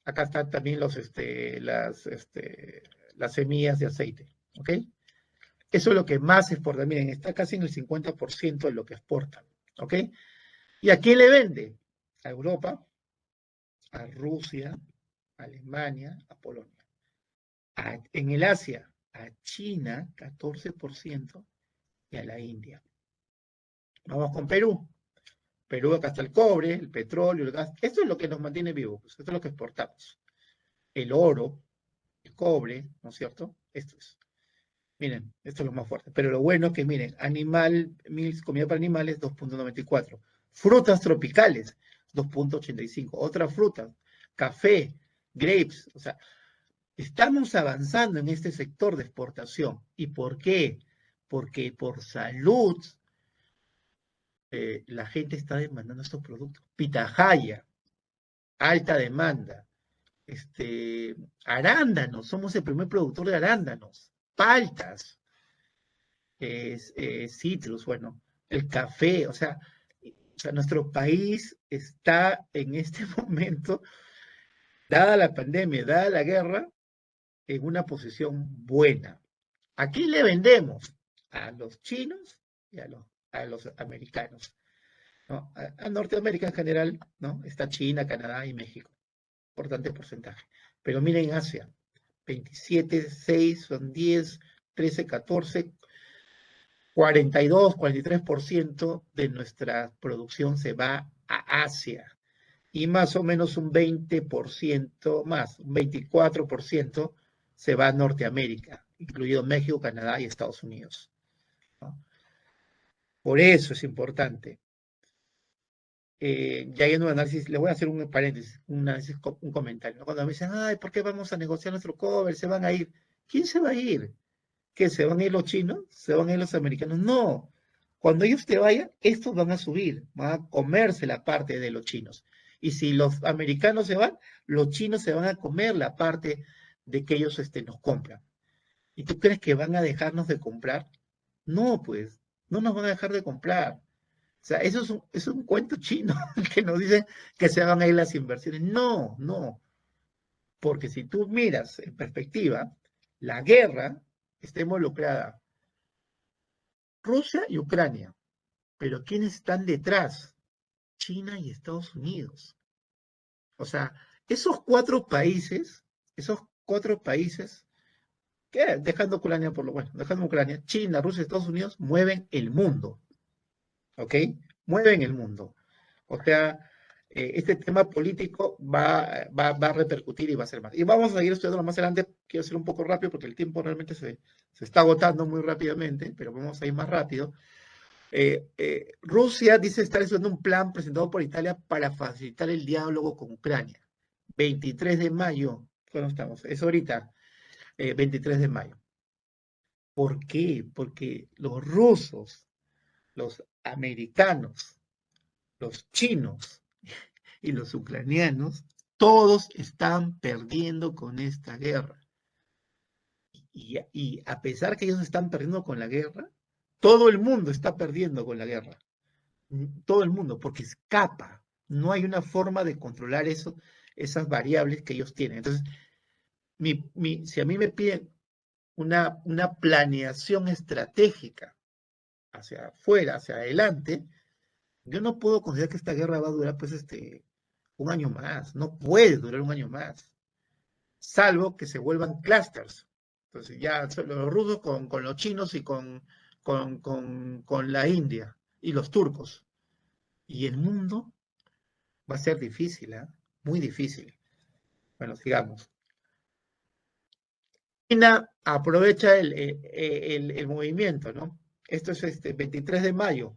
Acá están también las semillas de aceite, ¿ok? Eso es lo que más exporta. Miren, está casi en el 50% de lo que exportan, ¿ok? ¿Y a quién le vende? A Europa, a Rusia, a Alemania, a Polonia. En el Asia, a China, 14%, y a la India. Vamos con Perú. Perú, acá está el cobre, el petróleo, el gas. Esto es lo que nos mantiene vivos, pues, esto es lo que exportamos. El oro, el cobre, ¿no es cierto? Esto es. Miren, esto es lo más fuerte. Pero lo bueno es que, miren, comida para animales, 2.94. Frutas tropicales, 2.85. Otras frutas, café, grapes. O sea, estamos avanzando en este sector de exportación. ¿Y por qué? Porque por salud la gente está demandando estos productos. Pitahaya, alta demanda. Arándanos, somos el primer productor de arándanos. Paltas, citrus, bueno, el café, o sea, nuestro país está en este momento, dada la pandemia, dada la guerra, en una posición buena. ¿A quién le vendemos? A los chinos y a los americanos, ¿no? A Norteamérica en general, ¿no? Está China, Canadá y México, importante porcentaje. Pero miren Asia, 27, 6, son 10, 13, 14, 42, 43% de nuestra producción se va a Asia y más o menos un 20% más, un 24% se va a Norteamérica, incluido México, Canadá y Estados Unidos, ¿no? Por eso es importante. Ya en un análisis, le voy a hacer un paréntesis, un análisis, un comentario, ¿no? Cuando me dicen, ay, ¿por qué vamos a negociar nuestro cover? Se van a ir. ¿Quién se va a ir? ¿Qué, se van a ir los chinos? ¿Se van a ir los americanos? No. Cuando ellos te vayan, estos van a subir, van a comerse la parte de los chinos. Y si los americanos se van, los chinos se van a comer la parte de que ellos nos compran. ¿Y tú crees que van a dejarnos de comprar? No, pues, no nos van a dejar de comprar. O sea, eso es un cuento chino que nos dicen que se van a ir las inversiones. No, no. Porque si tú miras en perspectiva, la guerra está involucrada Rusia y Ucrania. Pero ¿quiénes están detrás? China y Estados Unidos. O sea, esos cuatro países, que dejando Ucrania por lo bueno, dejando Ucrania, China, Rusia y Estados Unidos mueven el mundo. ¿Ok? Mueven el mundo. O sea, este tema político va a repercutir y va a ser más. Y vamos a seguir estudiando más adelante. Quiero ser un poco rápido porque el tiempo realmente se está agotando muy rápidamente, pero vamos a ir más rápido. Rusia dice estar estudiando un plan presentado por Italia para facilitar el diálogo con Ucrania. 23 de mayo, ¿cuándo estamos? Es ahorita, 23 de mayo. ¿Por qué? Porque los rusos, los americanos, los chinos y los ucranianos, todos están perdiendo con esta guerra. Y a pesar que ellos están perdiendo con la guerra, todo el mundo está perdiendo con la guerra. Todo el mundo, porque escapa. No hay una forma de controlar eso, esas variables que ellos tienen. Entonces, si a mí me piden una planeación estratégica hacia afuera, hacia adelante, yo no puedo considerar que esta guerra va a durar pues un año más. No puede durar un año más, salvo que se vuelvan clusters. Entonces ya los rusos con los chinos y con la India y los turcos. Y el mundo va a ser difícil, ¿eh? Muy difícil. Bueno, sigamos. China aprovecha el movimiento, ¿no? Esto es 23 de mayo,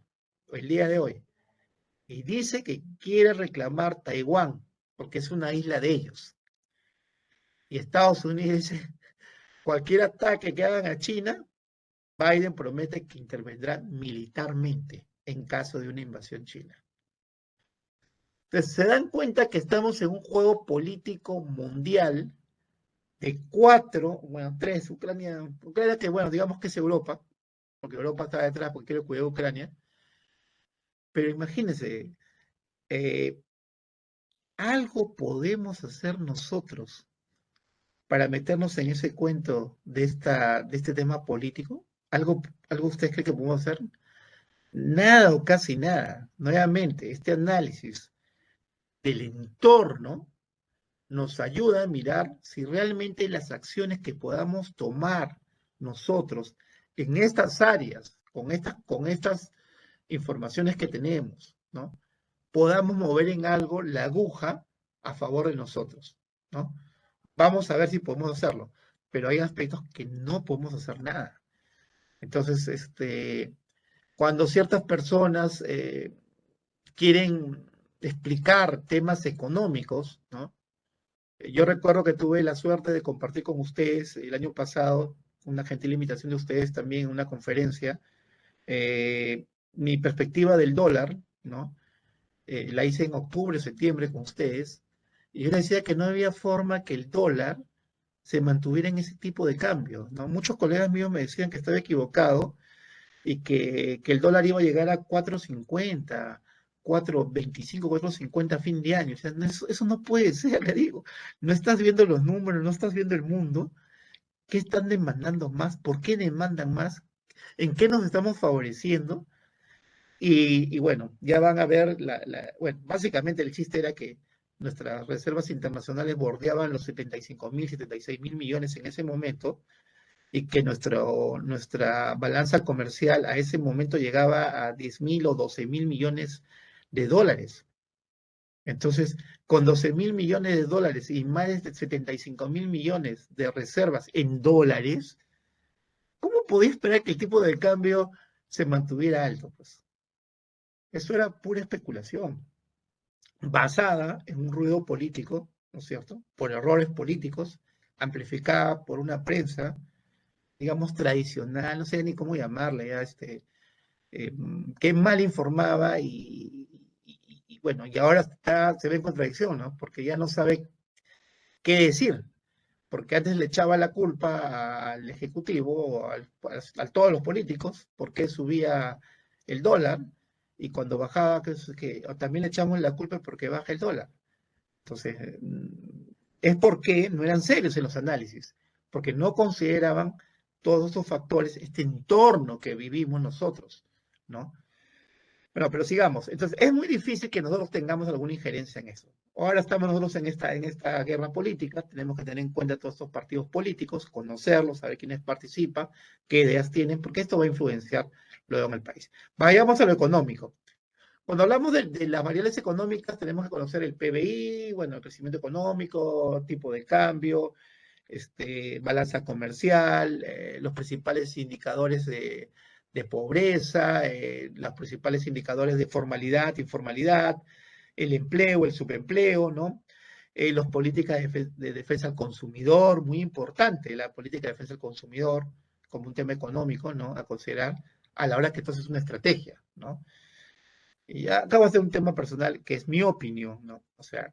el día de hoy, y dice que quiere reclamar Taiwán porque es una isla de ellos. Y Estados Unidos dice, cualquier ataque que hagan a China, Biden promete que intervendrá militarmente en caso de una invasión china. Entonces, se dan cuenta que estamos en un juego político mundial de cuatro, bueno, tres, Ucrania que, bueno, digamos que es Europa, porque Europa está detrás porque quiere cuidar a Ucrania, pero imagínense, eh, algo podemos hacer nosotros para meternos en ese cuento de este tema político. ¿Algo ustedes creen que podemos hacer? Nada o casi nada. Nuevamente, este análisis del entorno nos ayuda a mirar si realmente las acciones que podamos tomar nosotros en estas áreas, con estas informaciones que tenemos, ¿no? Podamos mover en algo la aguja a favor de nosotros, ¿no? Vamos a ver si podemos hacerlo, pero hay aspectos que no podemos hacer nada. Entonces, cuando ciertas personas quieren explicar temas económicos, ¿no? Yo recuerdo que tuve la suerte de compartir con ustedes el año pasado, una gentil invitación de ustedes también en una conferencia, mi perspectiva del dólar, ¿no? La hice en octubre, septiembre con ustedes, y yo les decía que no había forma que el dólar se mantuviera en ese tipo de cambio, ¿no? Muchos colegas míos me decían que estaba equivocado y que el dólar iba a llegar a 4.50, 4.25, 4.50 a fin de año. O sea, eso no puede ser, le digo. No estás viendo los números, no estás viendo el mundo. ¿Qué están demandando más? ¿Por qué demandan más? ¿En qué nos estamos favoreciendo? Y bueno, ya van a ver, bueno, básicamente el chiste era que nuestras reservas internacionales bordeaban los 75.000, 76.000 millones en ese momento, y que nuestra balanza comercial a ese momento llegaba a 10.000 o 12.000 millones de dólares. Entonces, con 12.000 millones de dólares y más de 75.000 millones de reservas en dólares, ¿cómo podía esperar que el tipo de cambio se mantuviera alto? Pues eso era pura especulación, basada en un ruido político, ¿no es cierto? Por errores políticos, amplificada por una prensa, digamos, tradicional, no sé ni cómo llamarle, ya que mal informaba y bueno, y ahora se ve en contradicción, ¿no? Porque ya no sabe qué decir, porque antes le echaba la culpa al Ejecutivo, a todos los políticos, porque subía el dólar, y cuando bajaba, también le echamos la culpa porque baja el dólar. Entonces, es porque no eran serios en los análisis, porque no consideraban todos estos factores, este entorno que vivimos nosotros, ¿no? Bueno, pero sigamos. Entonces, es muy difícil que nosotros tengamos alguna injerencia en eso. Ahora estamos nosotros en esta guerra política, tenemos que tener en cuenta todos estos partidos políticos, conocerlos, saber quiénes participan, qué ideas tienen, porque esto va a influenciar luego en el país. Vayamos a lo económico. Cuando hablamos de las variables económicas, tenemos que conocer el PBI, bueno, el crecimiento económico, tipo de cambio, balanza comercial, los principales indicadores de pobreza, los principales indicadores de formalidad, informalidad, el empleo, el subempleo, ¿no? Las políticas de defensa al consumidor, muy importante, la política de defensa al consumidor como un tema económico, ¿no? A considerar a la hora que esto es una estrategia, ¿no? Y ya acabo de hacer un tema personal que es mi opinión, ¿no? O sea,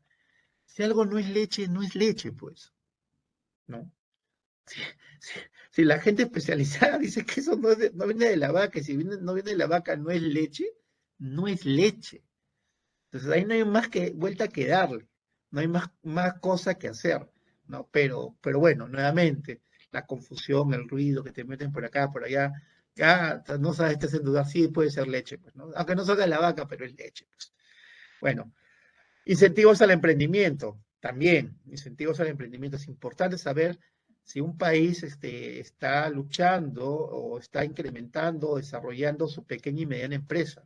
si algo no es leche, no es leche, pues, ¿no? Si, si- si la gente especializada dice que eso no viene de la vaca, y si no viene de la vaca no es leche, no es leche. Entonces ahí no hay más que vuelta que darle, no hay más cosa que hacer, ¿no? Pero bueno, nuevamente, la confusión, el ruido que te meten por acá, por allá, ya no sabes, te hacen dudar, sí puede ser leche, pues, ¿no? Aunque no salga de la vaca, pero es leche, pues. Bueno, incentivos al emprendimiento, también, incentivos al emprendimiento. Es importante saber si un país está luchando o está incrementando, desarrollando su pequeña y mediana empresa,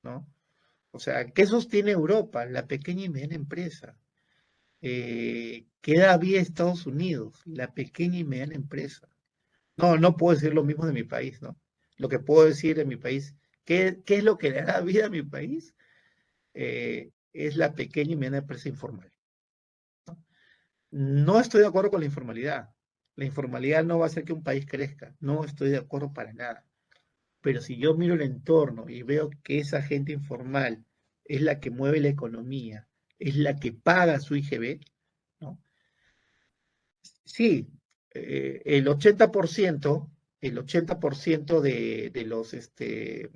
¿no? O sea, ¿qué sostiene Europa? La pequeña y mediana empresa. ¿Qué da vía a Estados Unidos? La pequeña y mediana empresa. No, no puedo decir lo mismo de mi país, ¿no? Lo que puedo decir de mi país, ¿qué es lo que le da vida a mi país? Es la pequeña y mediana empresa informal. No estoy de acuerdo con la informalidad. La informalidad no va a hacer que un país crezca. No estoy de acuerdo para nada. Pero si yo miro el entorno y veo que esa gente informal es la que mueve la economía, es la que paga su IGB, ¿no? Sí, el 80%, el 80% de los, eh,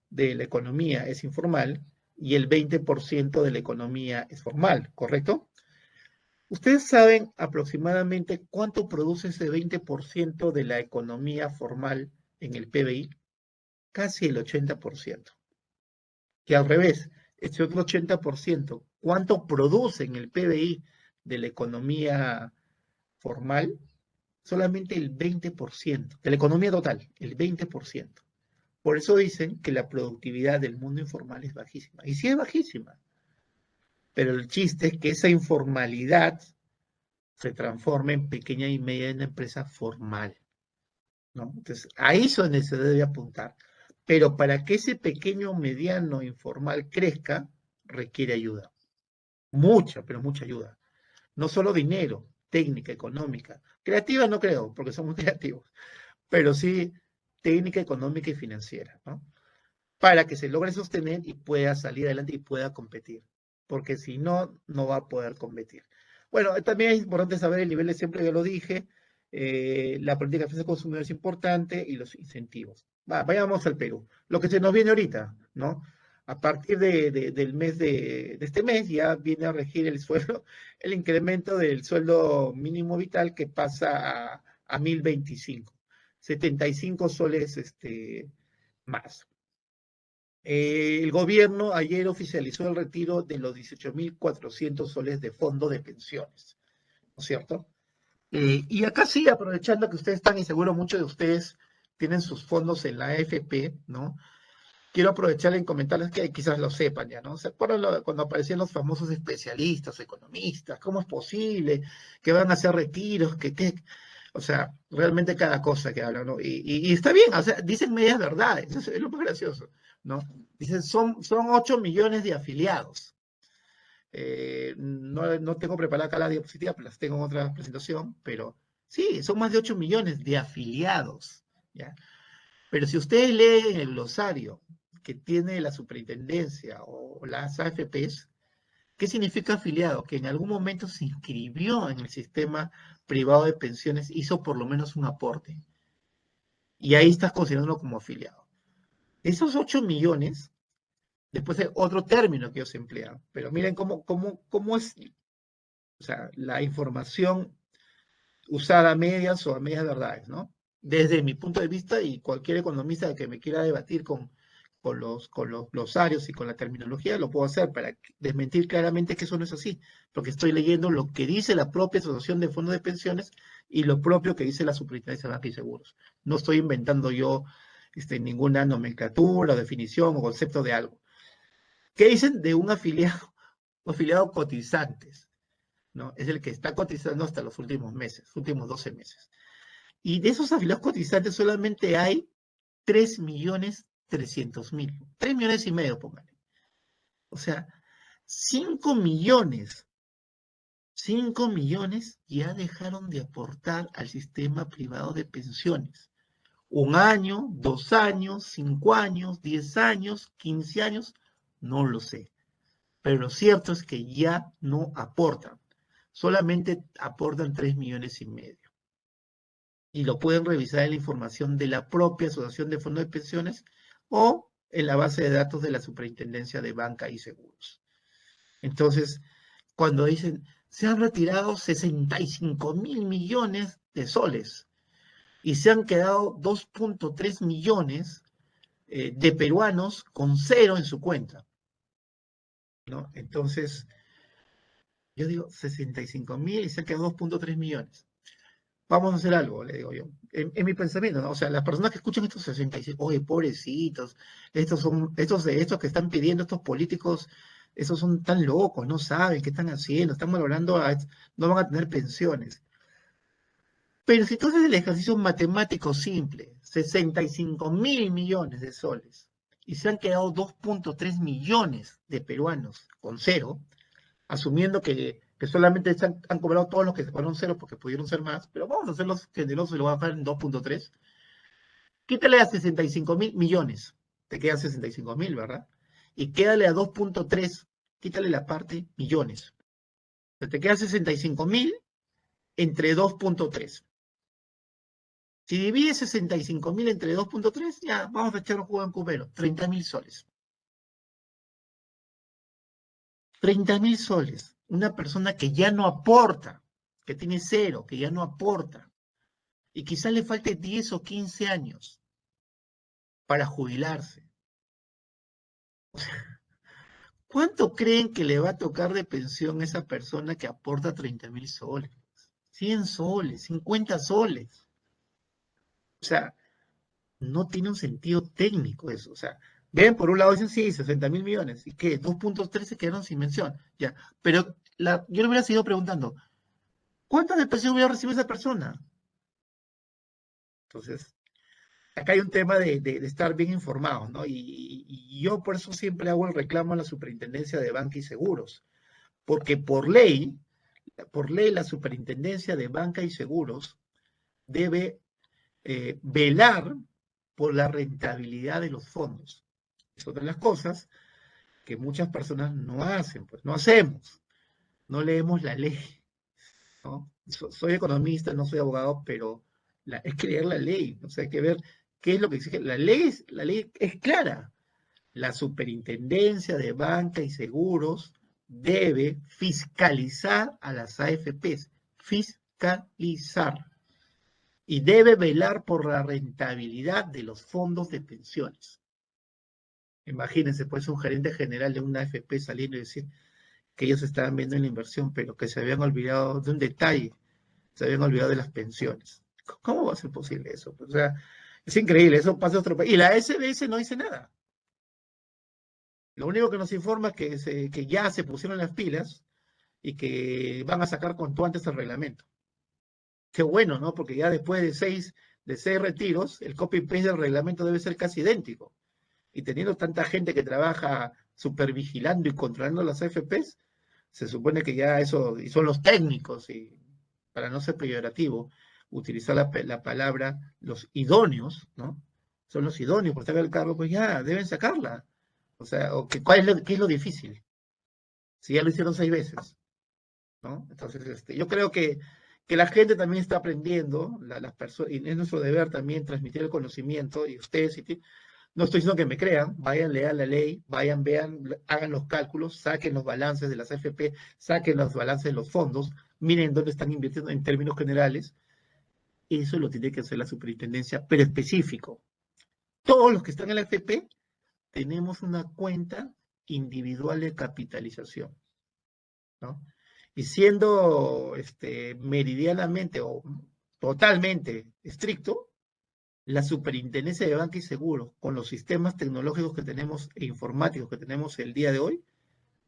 de la economía es informal y el 20% de la economía es formal, ¿correcto? ¿Ustedes saben aproximadamente cuánto produce ese 20% de la economía formal en el PBI? Casi el 80%. Que al revés, ese otro 80%, ¿cuánto produce en el PBI de la economía formal? Solamente el 20% de la economía total, el 20%. Por eso dicen que la productividad del mundo informal es bajísima. Y sí es bajísima, pero el chiste es que esa informalidad se transforma en pequeña y mediana empresa formal, ¿no? Entonces, ahí es donde se debe apuntar. Pero para que ese pequeño, mediano, informal crezca, requiere ayuda. Mucha, pero mucha ayuda. No solo dinero, técnica, económica. Creativa no creo, porque somos creativos, pero sí técnica, económica y financiera, ¿no? Para que se logre sostener y pueda salir adelante y pueda competir. Porque si no, no va a poder competir. Bueno, también es importante saber el nivel de siempre, ya lo dije, la política de defensa del consumidor es importante y los incentivos. Vayamos al Perú. Lo que se nos viene ahorita, ¿no? A partir del mes de este mes ya viene a regir el sueldo, el incremento del sueldo mínimo vital que pasa a 1025, 75 soles más. El gobierno ayer oficializó el retiro de los 18.400 soles de fondo de pensiones, ¿no es cierto? Y acá sí, aprovechando que ustedes están, y seguro muchos de ustedes tienen sus fondos en la AFP, ¿no? Quiero aprovechar en comentarles que quizás lo sepan ya, ¿no? ¿Se acuerdan cuando aparecían los famosos especialistas, economistas? ¿Cómo es posible que van a hacer retiros? O sea, realmente cada cosa que hablan, ¿no? Y está bien, o sea, dicen medias verdades, eso es lo más gracioso, ¿no? Dicen, son 8 millones de afiliados. No tengo preparada acá la diapositiva, pero las tengo en otra presentación, pero sí, son más de 8 millones de afiliados, ¿ya? Pero si ustedes leen el glosario que tiene la superintendencia o las AFPs, ¿qué significa afiliado? Que en algún momento se inscribió en el sistema privado de pensiones, hizo por lo menos un aporte. Y ahí estás considerándolo como afiliado. Esos 8 millones, después hay otro término que ellos emplean. Pero miren cómo es, o sea, la información usada a medias o a medias verdades, ¿no? Desde mi punto de vista y cualquier economista que me quiera debatir con los glosarios y con la terminología, lo puedo hacer para desmentir claramente que eso no es así, porque estoy leyendo lo que dice la propia Asociación de Fondos de Pensiones y lo propio que dice la Superintendencia de Banca y Seguros. No estoy inventando yo ninguna nomenclatura, definición o concepto de algo. ¿Qué dicen de un afiliado cotizantes? ¿No? Es el que está cotizando hasta los últimos meses, últimos 12 meses. Y de esos afiliados cotizantes solamente hay 3.300.000. 3,5 millones, póngale. O sea, 5 millones, 5 millones ya dejaron de aportar al sistema privado de pensiones. 1 año, 2 años, 5 años, 10 años, 15 años, no lo sé. Pero lo cierto es que ya no aportan. Solamente aportan 3,5 millones. Y lo pueden revisar en la información de la propia Asociación de Fondos de Pensiones o en la base de datos de la Superintendencia de Banca y Seguros. Entonces, cuando dicen, se han retirado 65.000 millones de soles y se han quedado 2,3 millones de peruanos con cero en su cuenta, ¿no? Entonces, yo digo 65.000 y se han quedado 2,3 millones. Vamos a hacer algo, le digo yo. En mi pensamiento, ¿no? O sea, las personas que escuchan estos 65, oye, pobrecitos, estos que están pidiendo, estos políticos, esos son tan locos, no saben qué están haciendo, están valorando, no van a tener pensiones. Pero si tú haces el ejercicio matemático simple, 65.000 millones de soles, y se han quedado 2,3 millones de peruanos con cero, asumiendo que que solamente han cobrado todos los que se fueron cero porque pudieron ser más, pero vamos a hacerlos generosos y lo vamos a dejar en 2.3. Quítale a 65.000 millones, te quedan 65.000, ¿verdad? Y quédale a 2.3, quítale la parte millones. Te quedan 65.000 entre 2.3. Si divides 65.000 entre 2.3, ya vamos a echar un juego en cubero, 30.000 soles. 30.000 soles. Una persona que ya no aporta, que tiene cero, que ya no aporta, y quizás le falte 10 o 15 años para jubilarse. ¿Cuánto creen que le va a tocar de pensión a esa persona que aporta 30.000 soles? 100 soles, 50 soles. O sea, no tiene un sentido técnico eso. O sea, ven, por un lado dicen, sí, 60.000 millones. ¿Y qué? 2.3 se quedaron sin mención. Ya, pero yo le hubiera seguido preguntando, ¿cuánto de pensión hubiera recibido esa persona? Entonces, acá hay un tema de estar bien informados, ¿no? Y yo por eso siempre hago el reclamo a la Superintendencia de Banca y Seguros, porque por ley la Superintendencia de Banca y Seguros debe velar por la rentabilidad de los fondos. Es otra de las cosas que muchas personas no hacen, pues no hacemos, no leemos la ley, ¿no? Soy economista, no soy abogado, pero es que leer la ley, o sea, hay que ver qué es lo que exige. La ley es clara. La Superintendencia de Banca y Seguros debe fiscalizar a las AFPs, fiscalizar, y debe velar por la rentabilidad de los fondos de pensiones. Imagínense, pues, un gerente general de una AFP saliendo y decir que ellos estaban viendo en la inversión, pero que se habían olvidado de un detalle, se habían olvidado de las pensiones. ¿Cómo va a ser posible eso? Pues, o sea, es increíble, eso pasa a otro país. Y la SBS no dice nada. Lo único que nos informa es que ya se pusieron las pilas y que van a sacar cuanto antes el reglamento. Qué bueno, ¿no? Porque ya después de seis retiros, el copy-paste del reglamento debe ser casi idéntico. Y teniendo tanta gente que trabaja supervigilando y controlando las AFPs, se supone que ya eso, y son los técnicos, y para no ser peyorativo, utilizar la palabra los idóneos, ¿no? Son los idóneos por estar el cargo, pues ya deben sacarla. O sea, ¿qué es lo difícil? Si ya lo hicieron 6 veces, ¿no? Entonces, yo creo que la gente también está aprendiendo, las personas, y es nuestro deber también transmitir el conocimiento, y ustedes, no estoy diciendo que me crean, vayan, lean la ley, vayan, vean, hagan los cálculos, saquen los balances de las AFP, saquen los balances de los fondos, miren dónde están invirtiendo en términos generales. Eso lo tiene que hacer la superintendencia, pero específico. Todos los que están en la AFP tenemos una cuenta individual de capitalización, ¿no? Y siendo meridianamente o totalmente estricto, la Superintendencia de Banca y Seguros, con los sistemas tecnológicos que tenemos e informáticos que tenemos el día de hoy,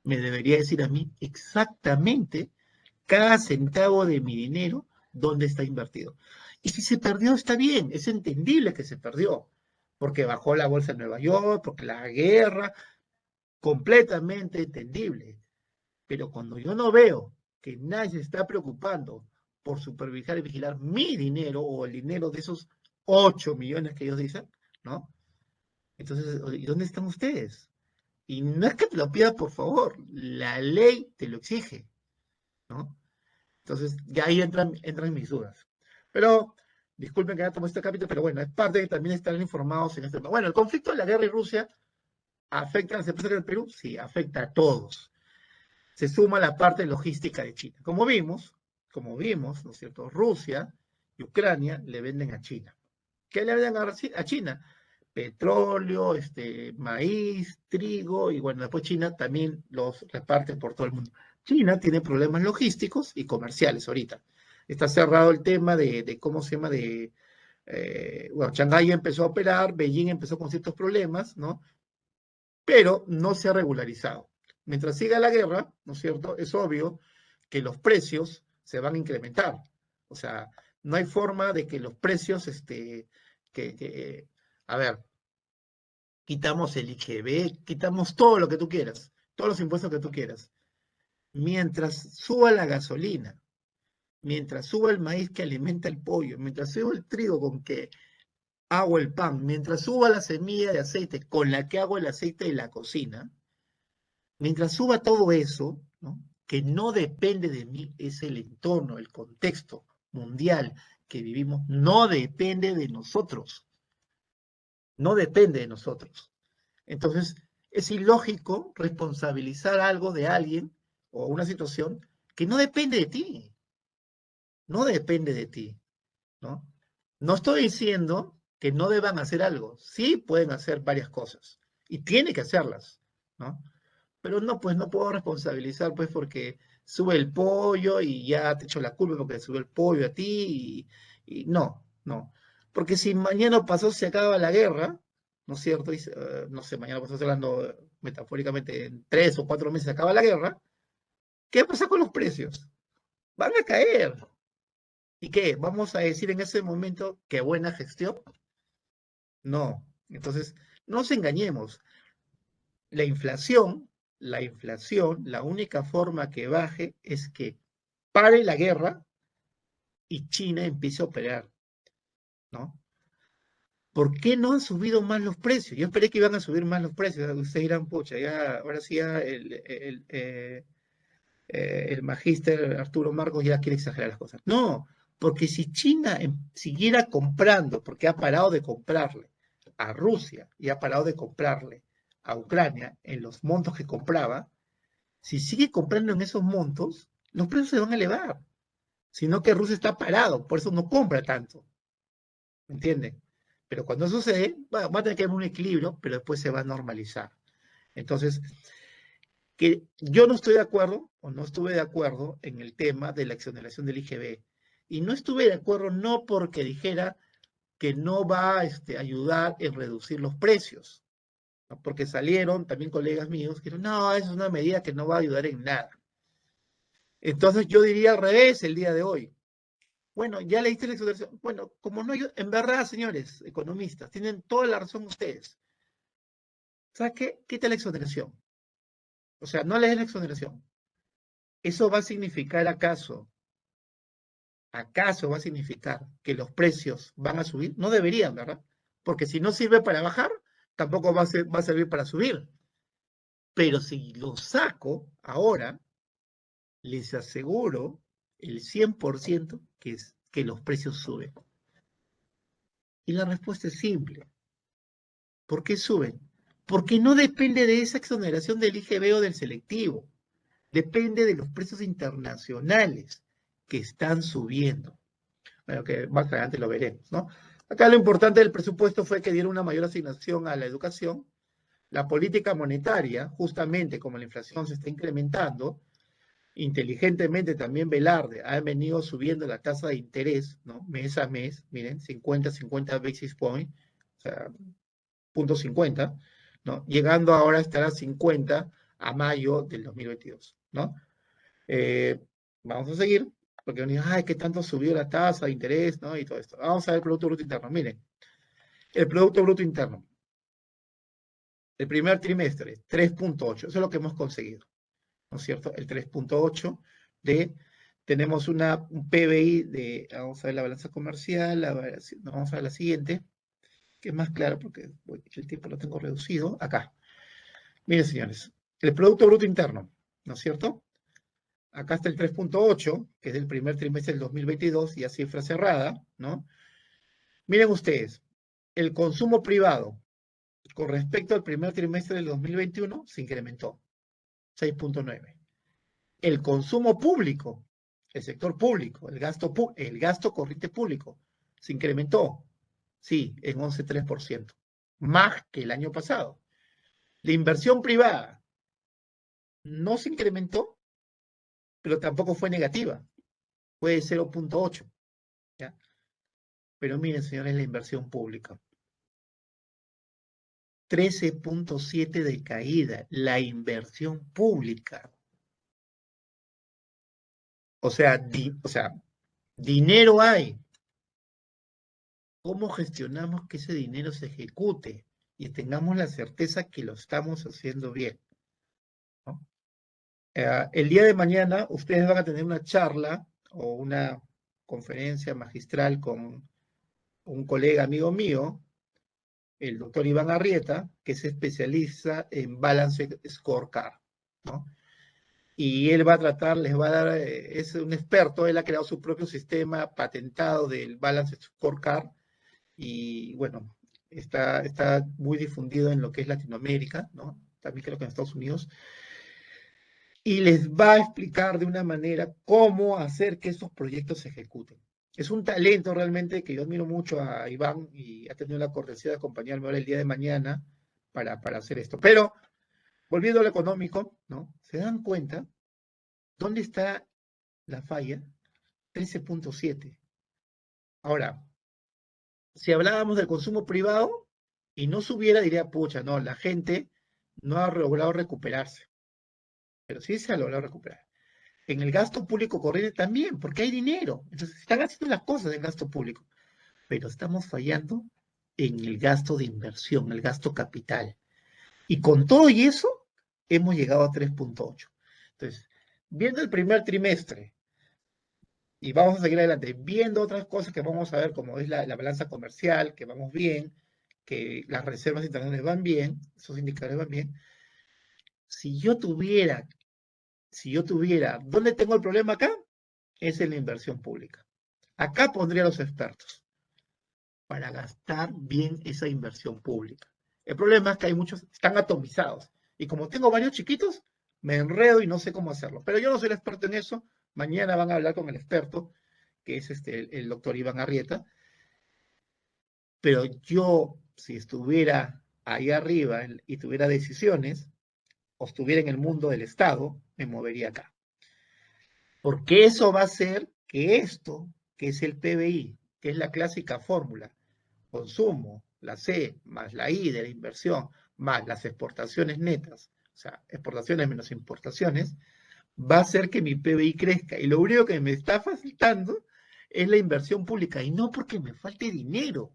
me debería decir a mí exactamente cada centavo de mi dinero dónde está invertido. Y si se perdió, está bien, es entendible que se perdió, porque bajó la bolsa de Nueva York, porque la guerra, completamente entendible. Pero cuando yo no veo que nadie se está preocupando por supervisar y vigilar mi dinero o el dinero de esos 8 millones que ellos dicen, ¿no? Entonces, ¿y dónde están ustedes? Y no es que te lo pida por favor, la ley te lo exige, ¿no? Entonces, ya ahí entran mis dudas. Pero, disculpen que haya tomado este capítulo, pero bueno, es parte de también estar informados en este tema. Bueno, el conflicto de la guerra y Rusia afecta a las empresas del Perú, sí, afecta a todos. Se suma la parte logística de China. Como vimos, ¿no es cierto? Rusia y Ucrania le venden a China. ¿Qué le venden a China? Petróleo, maíz, trigo, y bueno, después China también los reparte por todo el mundo. China tiene problemas logísticos y comerciales ahorita. Está cerrado el tema de ¿cómo se llama? Bueno, Shanghái empezó a operar, Beijing empezó con ciertos problemas, ¿no? Pero no se ha regularizado. Mientras siga la guerra, ¿no es cierto? Es obvio que los precios se van a incrementar. O sea, no hay forma de que los precios, a ver, quitamos el IGB, quitamos todo lo que tú quieras, todos los impuestos que tú quieras. mientras suba la gasolina, mientras suba el maíz que alimenta el pollo, mientras suba el trigo con que hago el pan, mientras suba la semilla de aceite con la que hago el aceite de la cocina, mientras suba todo eso, ¿no? Que no depende de mí, es el entorno, el contexto mundial que vivimos, no depende de nosotros, no depende de nosotros. Entonces, es ilógico responsabilizar algo de alguien o una situación que no depende de ti, no depende de ti, ¿no? No estoy diciendo que no deban hacer algo, sí pueden hacer varias cosas y tiene que hacerlas, ¿no? Pero no, pues no puedo responsabilizar, pues porque sube el pollo y ya te echo la culpa porque sube el pollo a ti y no, no. Porque si mañana pasó se acaba la guerra, ¿no es cierto? Y, no sé, mañana pasó hablando metafóricamente en 3 o 4 meses se acaba la guerra, ¿qué pasa con los precios? Van a caer. ¿Y qué? ¿Vamos a decir en ese momento que buena gestión? No. Entonces, no nos engañemos. La inflación, la única forma que baje es que pare la guerra y China empiece a operar, ¿no? ¿Por qué no han subido más los precios? Yo esperé que iban a subir más los precios. Ustedes dirán, pucha, ya, ahora sí ya el magíster Arturo Marcos ya quiere exagerar las cosas. No, porque si China siguiera comprando, porque ha parado de comprarle a Rusia y ha parado de comprarle a Ucrania en los montos que compraba, si sigue comprando en esos montos, los precios se van a elevar, sino que Rusia está parado, por eso no compra tanto, ¿me entienden? Pero cuando eso sucede, va a tener que haber un equilibrio, pero después se va a normalizar. Entonces, que yo no estoy de acuerdo, o no estuve de acuerdo en el tema de la exoneración del IGB, y no estuve de acuerdo no porque dijera que no va a ayudar en reducir los precios, ¿no? Porque salieron también colegas míos que dijeron, no, es una medida que no va a ayudar en nada. Entonces yo diría al revés el día de hoy. Bueno, ya leíste la exoneración. Bueno, como no, en verdad, señores economistas, tienen toda la razón ustedes. ¿Sabes qué? Quita la exoneración. O sea, no lees la exoneración. ¿Eso va a significar acaso va a significar que los precios van a subir? No deberían, ¿verdad? Porque si no sirve para bajar, tampoco va a servir para subir. Pero si lo saco ahora, les aseguro el 100% que los precios suben. Y la respuesta es simple. ¿Por qué suben? Porque no depende de esa exoneración del IGB o del selectivo. Depende de los precios internacionales que están subiendo. Bueno, que más adelante lo veremos, ¿no? Acá lo importante del presupuesto fue que diera una mayor asignación a la educación. La política monetaria, justamente como la inflación se está incrementando, inteligentemente también Velarde ha venido subiendo la tasa de interés, ¿no? Mes a mes, miren, 50 basis points, o sea, punto 50, ¿no? Llegando ahora a estar a 50 a mayo del 2022, ¿no? Eh, Vamos a seguir, porque uno dice, ay, ¿qué tanto subió la tasa de interés, ¿no? Y todo esto. Vamos a ver el Producto Bruto Interno. Miren, el Producto Bruto Interno, el primer trimestre, 3.8, eso es lo que hemos conseguido, ¿no es cierto? El 3.8 de, tenemos un PBI de, vamos a ver la balanza comercial, vamos a ver la siguiente, que es más claro porque el tiempo lo tengo reducido, acá. Miren, señores, el Producto Bruto Interno, ¿no es cierto? Acá está el 3.8, que es del primer trimestre del 2022, y a cifra cerrada, ¿no? Miren ustedes, el consumo privado con respecto al primer trimestre del 2021 se incrementó, 6.9. El consumo público, el sector público, el gasto corriente público, se incrementó, sí, en 11.3%, más que el año pasado. La inversión privada no se incrementó, pero tampoco fue negativa, fue de 0.8, ¿ya? Pero miren, señores, la inversión pública. 13.7 de caída, la inversión pública. O sea, dinero hay. ¿Cómo gestionamos que ese dinero se ejecute y tengamos la certeza que lo estamos haciendo bien, ¿no? El día de mañana ustedes van a tener una charla o una conferencia magistral con un colega amigo mío, el doctor Iván Arrieta, que se especializa en Balance Scorecard, ¿no? Y él va a tratar, les va a dar, es un experto, él ha creado su propio sistema patentado del Balance Scorecard y bueno, está muy difundido en lo que es Latinoamérica, ¿no? También creo que en Estados Unidos, y les va a explicar de una manera cómo hacer que estos proyectos se ejecuten. Es un talento realmente que yo admiro mucho a Iván y ha tenido la cortesía de acompañarme ahora el día de mañana para hacer esto. Pero, volviendo a lo económico, ¿no? ¿Se dan cuenta dónde está la falla? 13.7. Ahora, si hablábamos del consumo privado y no subiera, diría, pucha, no, la gente no ha logrado recuperarse, pero sí se ha logrado recuperar. En el gasto público corriente también, porque hay dinero. Entonces, están haciendo las cosas en gasto público, pero estamos fallando en el gasto de inversión, el gasto capital. Y con todo y eso, hemos llegado a 3.8. Entonces, viendo el primer trimestre, y vamos a seguir adelante, viendo otras cosas que vamos a ver, como es la balanza comercial, que vamos bien, que las reservas internacionales van bien, esos indicadores van bien. Si yo tuviera, ¿dónde tengo el problema acá? Es en la inversión pública. Acá pondría a los expertos para gastar bien esa inversión pública. El problema es que hay muchos, están atomizados. Y como tengo varios chiquitos, me enredo y no sé cómo hacerlo. Pero yo no soy el experto en eso. Mañana van a hablar con el experto, que es el doctor Iván Arrieta. Pero yo, si estuviera ahí arriba y tuviera decisiones, o estuviera en el mundo del Estado, me movería acá. Porque eso va a hacer que esto, que es el PBI, que es la clásica fórmula, consumo, la C, más la I de la inversión, más las exportaciones netas, o sea, exportaciones menos importaciones, va a hacer que mi PBI crezca. Y lo único que me está faltando es la inversión pública. Y no porque me falte dinero,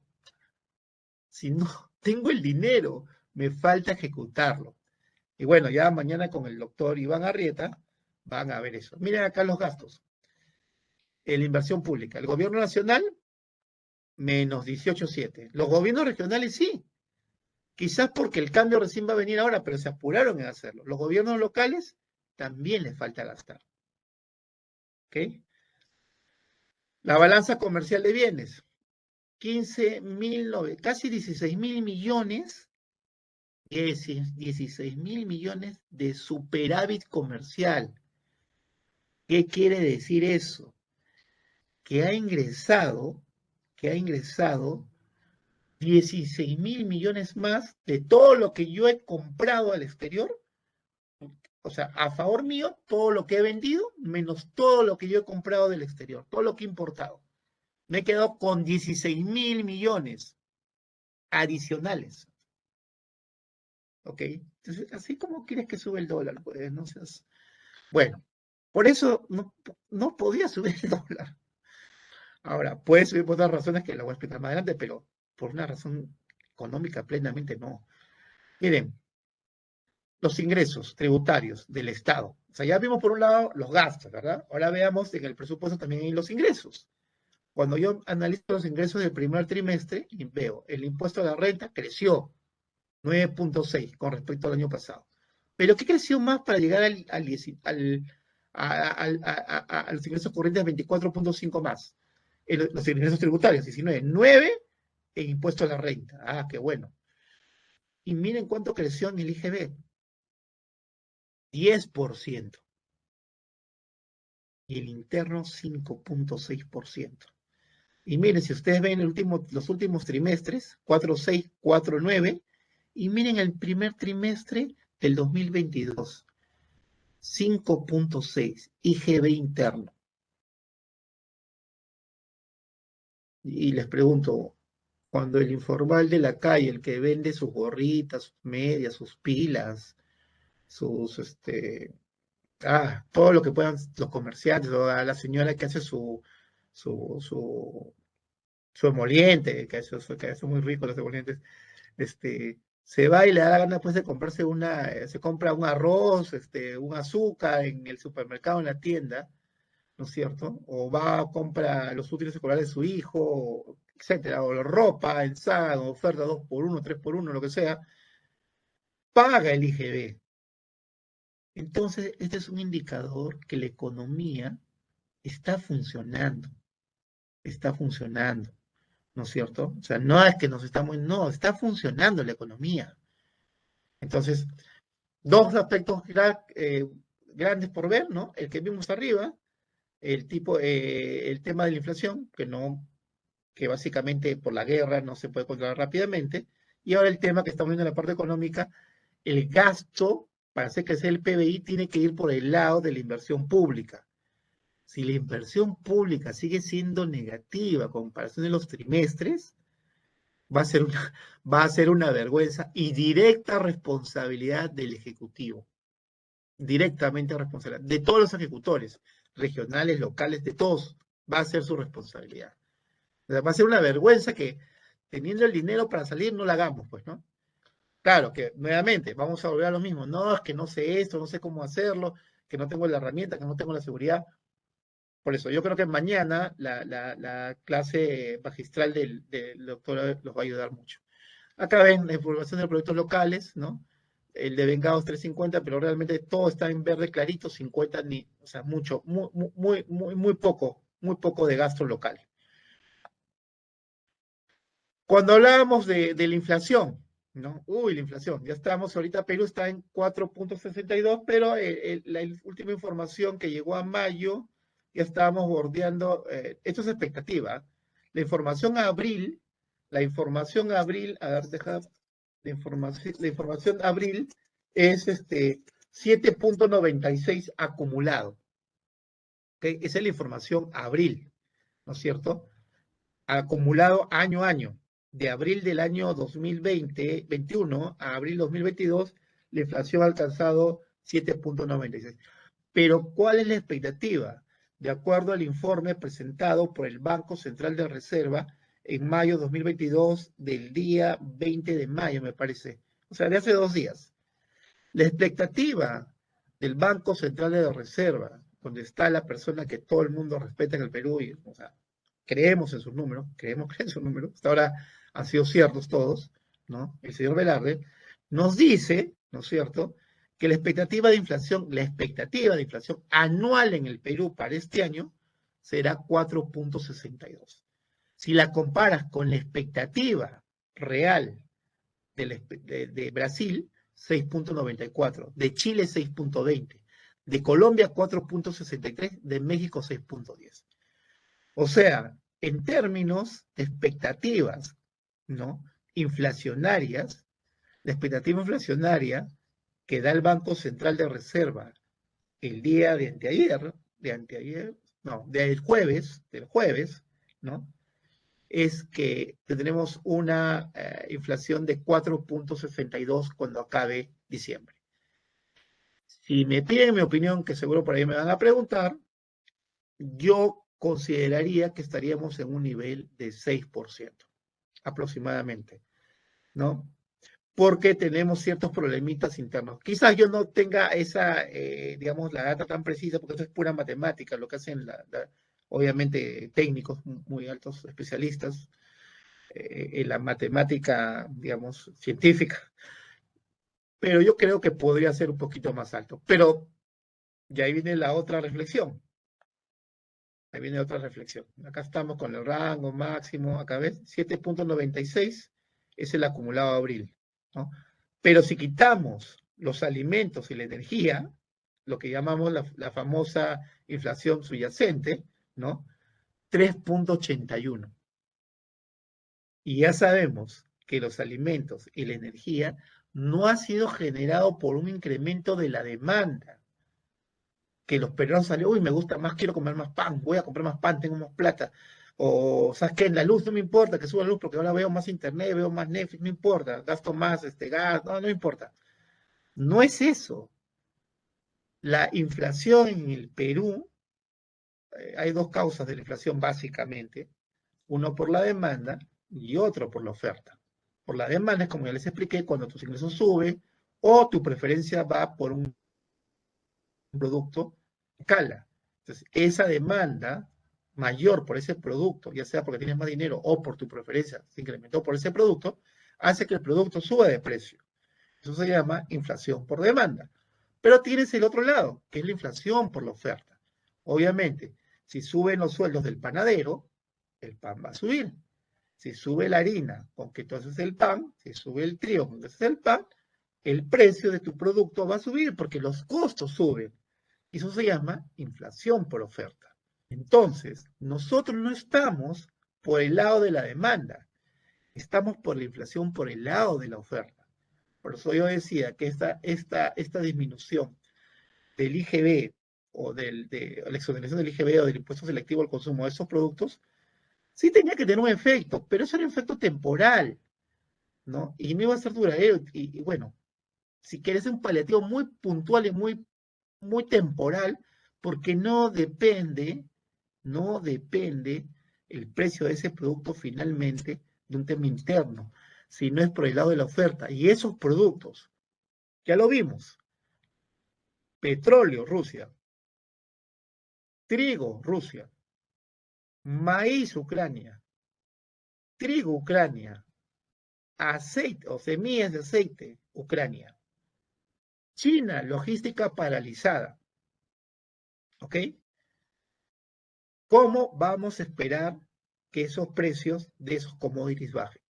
sino tengo el dinero, me falta ejecutarlo. Y bueno, ya mañana con el doctor Iván Arrieta van a ver eso. Miren acá los gastos. En la inversión pública. El gobierno nacional, menos 18.7. Los gobiernos regionales sí. Quizás porque el cambio recién va a venir ahora, pero se apuraron en hacerlo. Los gobiernos locales también les falta gastar. ¿Ok? La balanza comercial de bienes. 15.000, casi 16.000 millones, 16.000 millones de superávit comercial. ¿Qué quiere decir eso? Que ha ingresado 16.000 millones más de todo lo que yo he comprado al exterior. O sea, a favor mío, todo lo que he vendido, menos todo lo que yo he comprado del exterior, todo lo que he importado. Me he quedado con 16.000 millones adicionales. ¿Ok? Entonces, así como quieres que sube el dólar, pues, no seas... Bueno, por eso no podía subir el dólar. Ahora, puede subir por otras razones que la voy a explicar más adelante, pero por una razón económica plenamente no. Miren, los ingresos tributarios del Estado. O sea, ya vimos por un lado los gastos, ¿verdad? Ahora veamos en el presupuesto también hay los ingresos. Cuando yo analizo los ingresos del primer trimestre, y veo el impuesto a la renta creció 9.6 con respecto al año pasado. Pero ¿qué creció más para llegar a los ingresos corrientes 24.5 más? Los ingresos tributarios, 19, 9 en impuesto a la renta. Ah, qué bueno. Y miren cuánto creció en el IGB. 10%. Y el interno 5.6%. Y miren, si ustedes ven los últimos trimestres, 4.6, 4.9, y miren el primer trimestre del 2022, 5.6, IGB interno. Y les pregunto, cuando el informal de la calle, el que vende sus gorritas, sus medias, sus pilas, sus, todo lo que puedan los comerciantes, o a la señora que hace su, su, su emoliente, que eso muy rico los emolientes, se va y le da la gana pues de comprarse se compra un arroz, un azúcar en el supermercado, en la tienda, ¿no es cierto? O va a compra los útiles escolares de su hijo, etcétera, o ropa en Zara, oferta 2x1, 3x1, lo que sea, paga el IGB. Entonces, este es un indicador que la economía está funcionando, ¿no es cierto? O sea, no es que no, está funcionando la economía. Entonces, dos aspectos grandes por ver, ¿no? El que vimos arriba, el tema de la inflación, que básicamente por la guerra no se puede controlar rápidamente, y ahora el tema que estamos viendo en la parte económica, el gasto para hacer crecer el PBI tiene que ir por el lado de la inversión pública. Si la inversión pública sigue siendo negativa a comparación de los trimestres, va a ser una, va a ser una vergüenza y directa responsabilidad del Ejecutivo. Directamente responsabilidad de todos los ejecutores, regionales, locales, de todos, va a ser su responsabilidad. O sea, va a ser una vergüenza que teniendo el dinero para salir no la hagamos, pues, ¿no? Claro que nuevamente vamos a volver a lo mismo. No, es que no sé esto, no sé cómo hacerlo, que no tengo la herramienta, que no tengo la seguridad. Por eso, yo creo que mañana la clase magistral del doctor los va a ayudar mucho. Acá ven la información de los proyectos locales, ¿no? El de Vengados 350, pero realmente todo está en verde clarito, 50 ni, o sea, mucho, muy poco de gasto local. Cuando hablábamos de la inflación, ¿no? Uy, la inflación, ya estamos, ahorita Perú está en 4.62, pero la última información que llegó a mayo, ya estábamos bordeando, esto es expectativa, la información abril, a ver, la información abril es 7.96 acumulado, ¿ok? Esa es la información abril, ¿no es cierto? Acumulado año a año. De abril del año 2021 a abril 2022, la inflación ha alcanzado 7.96. Pero, ¿cuál es la expectativa? De acuerdo al informe presentado por el Banco Central de Reserva en mayo de 2022, del día 20 de mayo, me parece, o sea, de hace 2 días. La expectativa del Banco Central de Reserva, donde está la persona que todo el mundo respeta en el Perú, y, o sea, creemos en sus números, creemos que en sus números, hasta ahora han sido ciertos todos, ¿no? El señor Velarde nos dice, ¿no es cierto?, que la expectativa de inflación anual en el Perú para este año será 4.62. Si la comparas con la expectativa real de Brasil, 6.94, de Chile 6.20, de Colombia 4.63, de México 6.10. O sea, en términos de expectativas, ¿no?, inflacionarias, la expectativa inflacionaria que da el Banco Central de Reserva el día del jueves, ¿no?, es que tendremos una inflación de 4.62 cuando acabe diciembre. Si me piden mi opinión, que seguro por ahí me van a preguntar, yo consideraría que estaríamos en un nivel de 6% aproximadamente, ¿no? Porque tenemos ciertos problemitas internos. Quizás yo no tenga esa, digamos, la data tan precisa, porque eso es pura matemática, lo que hacen, obviamente, técnicos muy altos, especialistas en la matemática, digamos, científica. Pero yo creo que podría ser un poquito más alto. Pero ya ahí viene la otra reflexión. Ahí viene otra reflexión. Acá estamos con el rango máximo, acá ves, 7.96 es el acumulado de abril, ¿no? Pero si quitamos los alimentos y la energía, lo que llamamos la famosa inflación subyacente, ¿no? 3.81. Y ya sabemos que los alimentos y la energía no ha sido generado por un incremento de la demanda, que los peruanos salen, uy, me gusta más, quiero comer más pan, voy a comprar más pan, tengo más plata. O, ¿sabes qué? En la luz no me importa que suba la luz porque ahora veo más internet, veo más Netflix, no importa, gasto más gas, no importa. No es eso. La inflación en el Perú, hay dos causas de la inflación básicamente, uno por la demanda y otro por la oferta, por la demanda, es como ya les expliqué, cuando tus ingresos suben o tu preferencia va por un producto escala. Entonces, esa demanda mayor por ese producto, ya sea porque tienes más dinero o por tu preferencia se incrementó por ese producto, hace que el producto suba de precio. Eso se llama inflación por demanda. Pero tienes el otro lado, que es la inflación por la oferta. Obviamente, si suben los sueldos del panadero, el pan va a subir. Si sube la harina con que tú haces el pan, si sube el trigo con que haces el pan, el precio de tu producto va a subir porque los costos suben. Y eso se llama inflación por oferta. Entonces, nosotros no estamos por el lado de la demanda, estamos por la inflación por el lado de la oferta. Por eso yo decía que esta disminución del IGB o de la exoneración del IGB o del impuesto selectivo al consumo de esos productos, sí tenía que tener un efecto, pero eso era un efecto temporal, ¿no? Y no iba a ser duradero. Y bueno, si quieres un paliativo muy puntual y muy temporal, porque no depende el precio de ese producto finalmente de un tema interno, sino es por el lado de la oferta. Y esos productos, ya lo vimos, petróleo, Rusia, trigo, Rusia, maíz, Ucrania, trigo, Ucrania, aceite o semillas de aceite, Ucrania, China, logística paralizada, ¿ok? ¿Cómo vamos a esperar que esos precios de esos commodities bajen?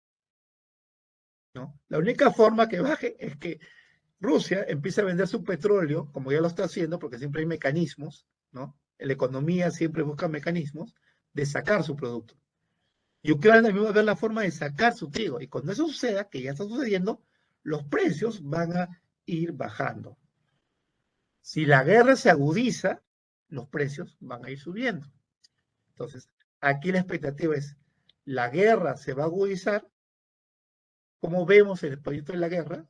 ¿No? La única forma que baje es que Rusia empiece a vender su petróleo, como ya lo está haciendo, porque siempre hay mecanismos, ¿no? La economía siempre busca mecanismos de sacar su producto. Y Ucrania también va a ver la forma de sacar su trigo. Y cuando eso suceda, que ya está sucediendo, los precios van a ir bajando. Si la guerra se agudiza, los precios van a ir subiendo. Entonces, aquí la expectativa es, la guerra se va a agudizar, como vemos en el proyecto de la guerra,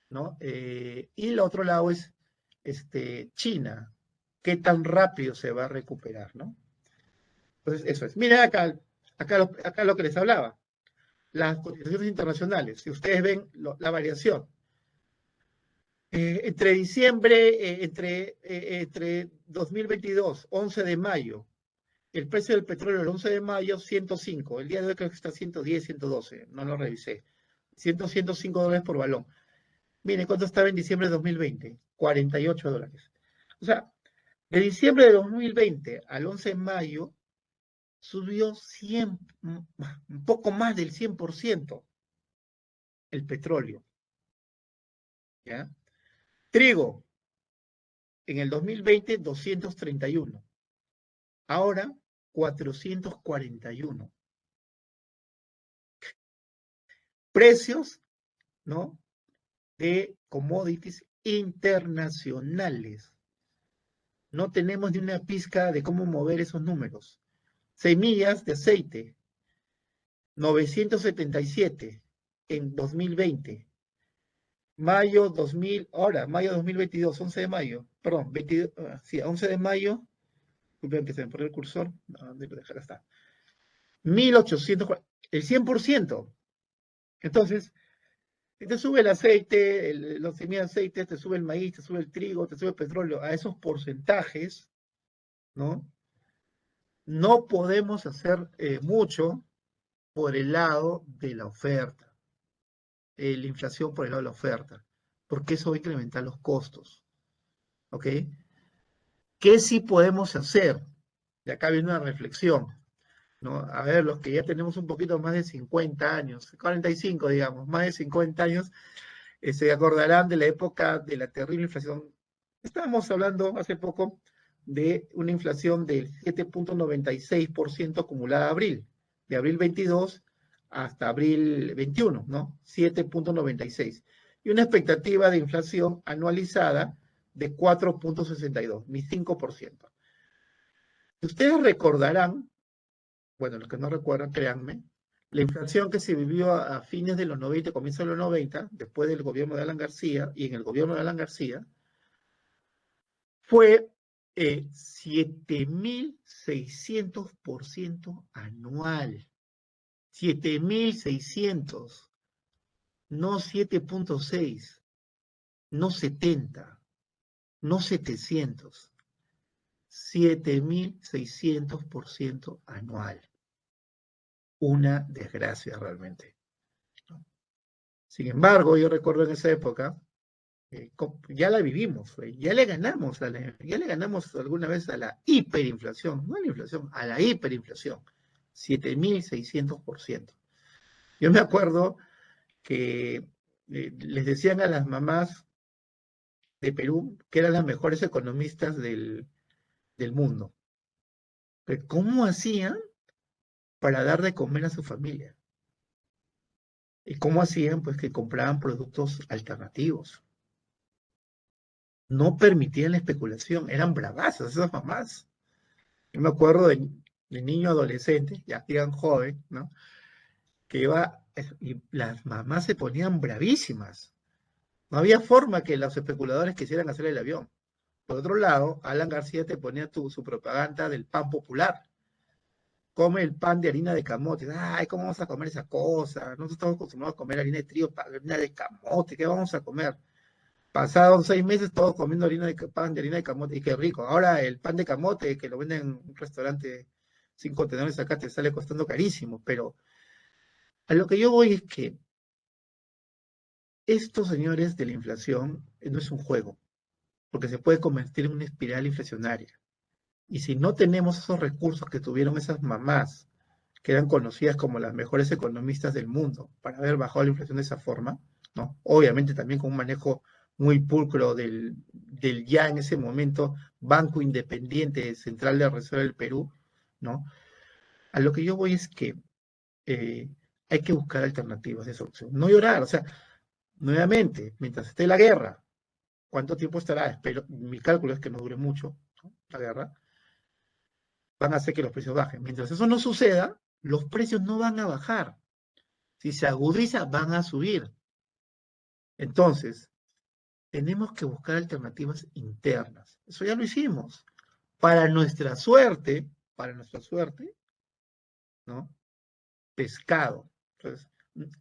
¿no? Y el otro lado es China, qué tan rápido se va a recuperar, ¿no? Entonces, eso es. Miren acá lo que les hablaba, las cotizaciones internacionales, si ustedes ven la variación. Entre diciembre, entre 2022, 11 de mayo, el precio del petróleo el 11 de mayo, 105. El día de hoy creo que está 110, 112. No lo revisé. 105 dólares por balón. Miren, ¿cuánto estaba en diciembre de 2020? 48 dólares. O sea, de diciembre de 2020 al 11 de mayo, subió un poco más del 100% el petróleo. ¿Ya? Trigo, en el 2020, 231. Ahora, 441. Precios, ¿no? De commodities internacionales. No tenemos ni una pizca de cómo mover esos números. Semillas de aceite, 977 en 2020. Mayo 2000, ahora, mayo 2022, 11 de mayo, perdón, 22, sí, 11 de mayo, disculpen que se me pone el cursor, no, ¿dónde lo dejar? Está. 1800, el 100%. Entonces, te sube el aceite, los semillas de aceite, te sube el maíz, te sube el trigo, te sube el petróleo, a esos porcentajes, ¿no? No podemos hacer mucho por el lado de la oferta, la inflación por el lado de la oferta, porque eso va a incrementar los costos, ¿ok? ¿Qué sí podemos hacer? Y acá viene una reflexión, ¿no? A ver, los que ya tenemos un poquito más de 50 años, 45 digamos, más de 50 años, se acordarán de la época de la terrible inflación. Estábamos hablando hace poco de una inflación del 7.96% acumulada a abril, de abril 22 hasta abril 21, ¿no? 7.96. Y una expectativa de inflación anualizada de 4.62, ni 5%. Ustedes recordarán, bueno, los que no recuerdan, créanme, la inflación que se vivió a fines de los 90, comienzos de los 90, después del gobierno de Alan García, y en el gobierno de Alan García, fue 7.600% anual. 7.600. no 7.6, no 70, no 700, 7.600% anual. Una desgracia realmente. Sin embargo, yo recuerdo en esa época, ya la vivimos, ya le ganamos, ya le ganamos alguna vez a la hiperinflación, no a la inflación, a la hiperinflación, 7.600%. Yo me acuerdo que les decían a las mamás de Perú que eran las mejores economistas del mundo. Pero ¿cómo hacían para dar de comer a su familia? ¿Y cómo hacían? Pues que compraban productos alternativos. No permitían la especulación, eran bravazas esas mamás. Yo me acuerdo de niño adolescente, ya digan joven, ¿no? Que iba, y las mamás se ponían bravísimas. No había forma que los especuladores quisieran hacer el avión. Por otro lado, Alan García te ponía su propaganda del pan popular. Come el pan de harina de camote. Ay, ¿cómo vamos a comer esa cosa? Nosotros estamos acostumbrados a comer harina de trigo, harina de camote. ¿Qué vamos a comer? Pasaron 6 meses todos comiendo pan de harina de camote. Y qué rico. Ahora el pan de camote que lo venden en un restaurante 5 tenedores acá te sale costando carísimo. Pero a lo que yo voy es que estos señores de la inflación no es un juego, porque se puede convertir en una espiral inflacionaria. Y si no tenemos esos recursos que tuvieron esas mamás, que eran conocidas como las mejores economistas del mundo, para haber bajado la inflación de esa forma, ¿no? Obviamente también con un manejo muy pulcro del ya en ese momento Banco Independiente Central de Reserva del Perú, ¿no? A lo que yo voy es que eh, hay que buscar alternativas de solución. No llorar, o sea, nuevamente, mientras esté la guerra, ¿cuánto tiempo estará? Espero, mi cálculo es que no dure mucho, ¿no? La guerra, van a hacer que los precios bajen. Mientras eso no suceda, los precios no van a bajar. Si se agudiza, van a subir. Entonces, tenemos que buscar alternativas internas. Eso ya lo hicimos. Para nuestra suerte, ¿no? Pescado. Entonces,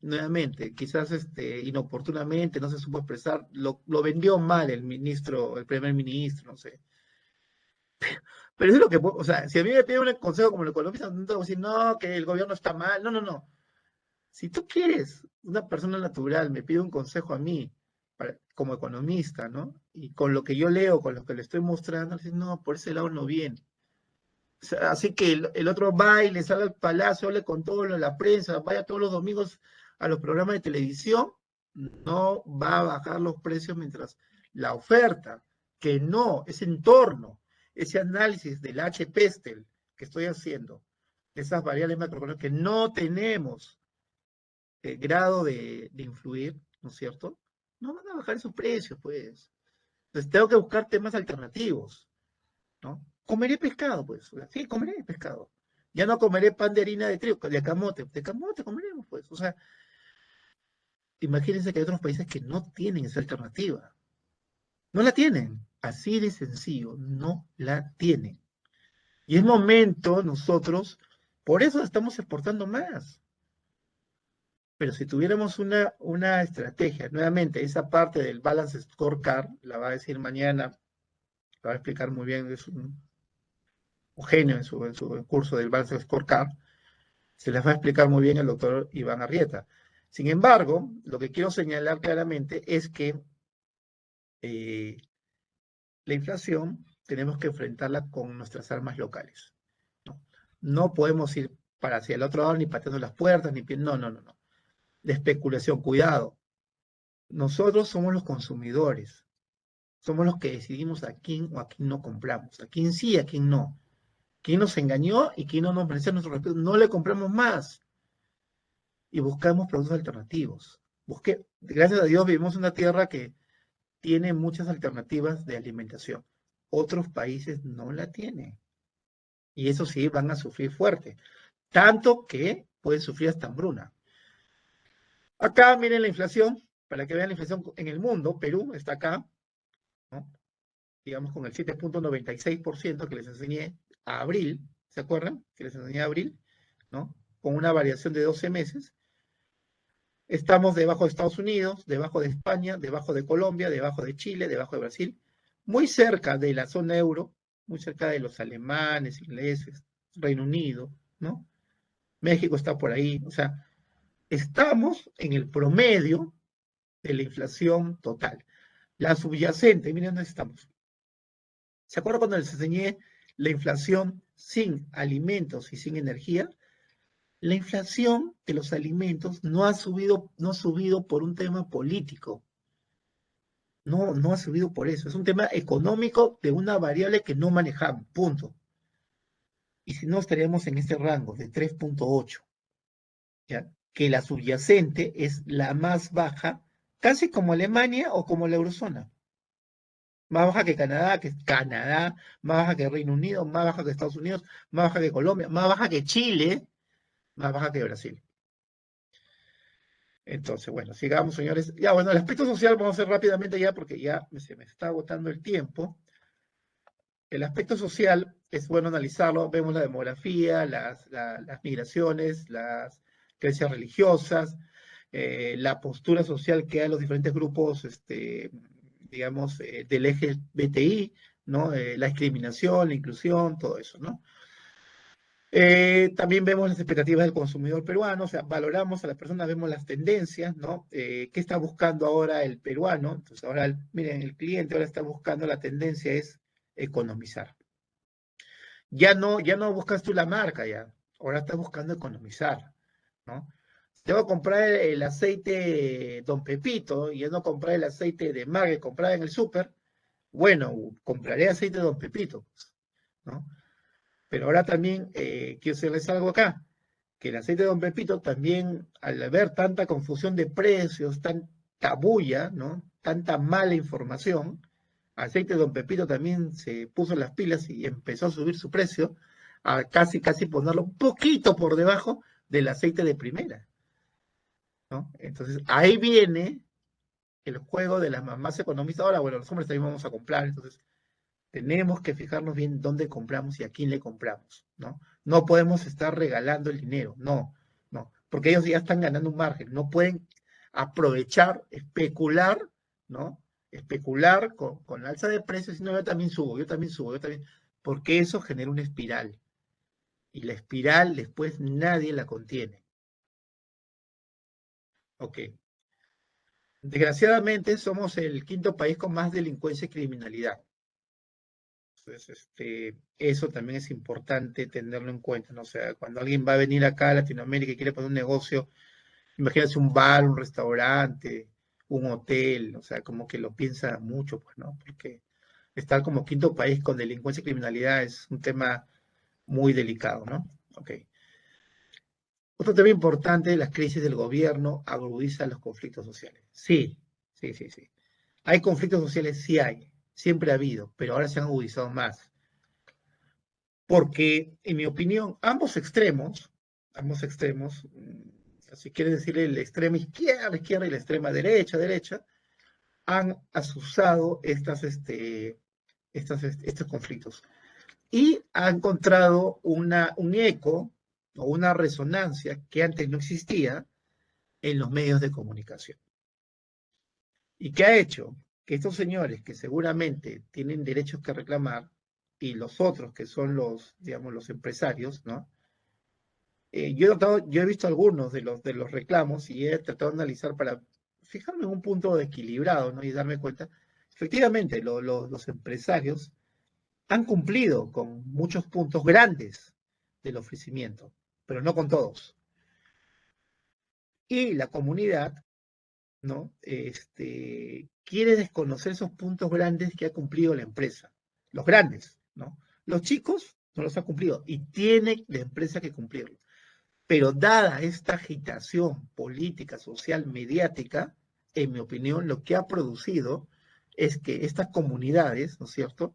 nuevamente, quizás inoportunamente, no se supo expresar, lo vendió mal el primer ministro, no sé. Pero eso es lo que, o sea, si a mí me piden un consejo como el economista, no te voy a decir, no, que el gobierno está mal, no, no, no. Si tú quieres, una persona natural me pide un consejo a mí, como economista, ¿no? Y con lo que yo leo, con lo que le estoy mostrando, le dice, no, por ese lado no viene. O sea, así que el otro va y le sale al palacio, hable con todo lo de la prensa, vaya todos los domingos a los programas de televisión, no va a bajar los precios mientras la oferta, que no, ese entorno, ese análisis del H-Pestel que estoy haciendo, esas variables macroeconómicas que no tenemos grado de influir, ¿no es cierto? No van a bajar esos precios, pues. Entonces tengo que buscar temas alternativos, ¿no? Comeré pescado, pues. Sí, comeré pescado. Ya no comeré pan de harina de trigo, de camote comeremos, pues. O sea, imagínense que hay otros países que no tienen esa alternativa. No la tienen. Así de sencillo, no la tienen. Y es momento nosotros, por eso estamos exportando más. Pero si tuviéramos una estrategia, nuevamente, esa parte del Balance Scorecard, la va a decir mañana, la va a explicar muy bien, es un genio en su curso del Balance Scorecard, se las va a explicar muy bien el doctor Iván Arrieta. Sin embargo, lo que quiero señalar claramente es que eh, la inflación tenemos que enfrentarla con nuestras armas locales. No, no podemos ir para hacia el otro lado ni pateando las puertas, no, no, no, no. La especulación, cuidado. Nosotros somos los consumidores. Somos los que decidimos a quién o a quién no compramos, a quién sí, a quién no. Quién nos engañó y quién no nos merecía nuestro respeto. No le compramos más y buscamos productos alternativos. Gracias a Dios vivimos en una tierra que tiene muchas alternativas de alimentación. Otros países no la tienen. Y eso sí, van a sufrir fuerte. Tanto que pueden sufrir hasta hambruna. Acá miren la inflación, para que vean la inflación en el mundo. Perú está acá, ¿no? Digamos con el 7.96% que les enseñé a abril, ¿se acuerdan? Que les enseñé a abril, ¿no? Con una variación de 12 meses. Estamos debajo de Estados Unidos, debajo de España, debajo de Colombia, debajo de Chile, debajo de Brasil, muy cerca de la zona euro, muy cerca de los alemanes, ingleses, Reino Unido, ¿no? México está por ahí, o sea, estamos en el promedio de la inflación total. La subyacente, miren dónde estamos. ¿Se acuerdan cuando les enseñé la inflación sin alimentos y sin energía? La inflación de los alimentos no ha subido por un tema político. No, no ha subido por eso. Es un tema económico de una variable que no manejamos. Punto. Y si no, estaríamos en este rango de 3,8. ¿Ya? Que la subyacente es la más baja, casi como Alemania o como la eurozona. Más baja que Canadá, más baja que Reino Unido, más baja que Estados Unidos, más baja que Colombia, más baja que Chile, más baja que Brasil. Entonces, bueno, sigamos, señores. Ya, bueno, el aspecto social vamos a hacer rápidamente ya porque ya se me está agotando el tiempo. El aspecto social es bueno analizarlo. Vemos la demografía, las migraciones, las creencias religiosas, la postura social que hay en los diferentes grupos, digamos, del eje BTI, ¿no? La discriminación, la inclusión, todo eso, ¿no? También vemos las expectativas del consumidor peruano, o sea, valoramos a las personas, vemos las tendencias, ¿no? ¿Qué está buscando ahora el peruano? Entonces, ahora, miren, el cliente ahora está buscando, la tendencia es economizar. Ya no buscas tú la marca, ya. Ahora estás buscando economizar, ¿no? Si tengo que comprar el aceite Don Pepito y ya no comprar el aceite de mar que compraba en el súper, bueno, compraré aceite Don Pepito, ¿no? Pero ahora también quiero decirles algo acá, que el aceite de Don Pepito también, al haber tanta confusión de precios, tanta bulla, ¿no? Tanta mala información, aceite de Don Pepito también se puso las pilas y empezó a subir su precio, a casi ponerlo un poquito por debajo del aceite de primera, ¿no? Entonces ahí viene el juego de las mamás economistas. Ahora, bueno, los hombres también vamos a comprar, entonces tenemos que fijarnos bien dónde compramos y a quién le compramos, ¿no? No podemos estar regalando el dinero, no, no, porque ellos ya están ganando un margen, no pueden aprovechar, especular, ¿no? Especular con la alza de precios, y no, yo también subo, yo también subo, yo también, porque eso genera una espiral, y la espiral después nadie la contiene. Ok. Desgraciadamente somos el quinto país con más delincuencia y criminalidad. Entonces, eso también es importante tenerlo en cuenta, ¿no? O sea, cuando alguien va a venir acá a Latinoamérica y quiere poner un negocio, imagínate un bar, un restaurante, un hotel, o sea, como que lo piensa mucho, pues, ¿no? Porque estar como quinto país con delincuencia y criminalidad es un tema muy delicado, ¿no? Ok. Otro tema importante, las crisis del gobierno agudizan los conflictos sociales. Sí, sí, sí, sí. ¿Hay conflictos sociales? Sí hay, siempre ha habido, pero ahora se han agudizado más. Porque, en mi opinión, ambos extremos, si quieres decirle la extrema izquierda, izquierda y la extrema derecha, derecha, han asusado estos conflictos y ha encontrado un eco o una resonancia que antes no existía en los medios de comunicación. ¿Y qué ha hecho? Que estos señores que seguramente tienen derechos que reclamar y los otros que son los, digamos, los empresarios, ¿no? Yo he visto algunos de los reclamos y he tratado de analizar para fijarme en un punto equilibrado, ¿no? Y darme cuenta, efectivamente, los empresarios han cumplido con muchos puntos grandes del ofrecimiento, pero no con todos. Y la comunidad, ¿no? Quiere desconocer esos puntos grandes que ha cumplido la empresa, los grandes, ¿no? Los chicos no los ha cumplido y tiene la empresa que cumplirlo. Pero dada esta agitación política, social, mediática, en mi opinión, lo que ha producido es que estas comunidades, ¿no es cierto?,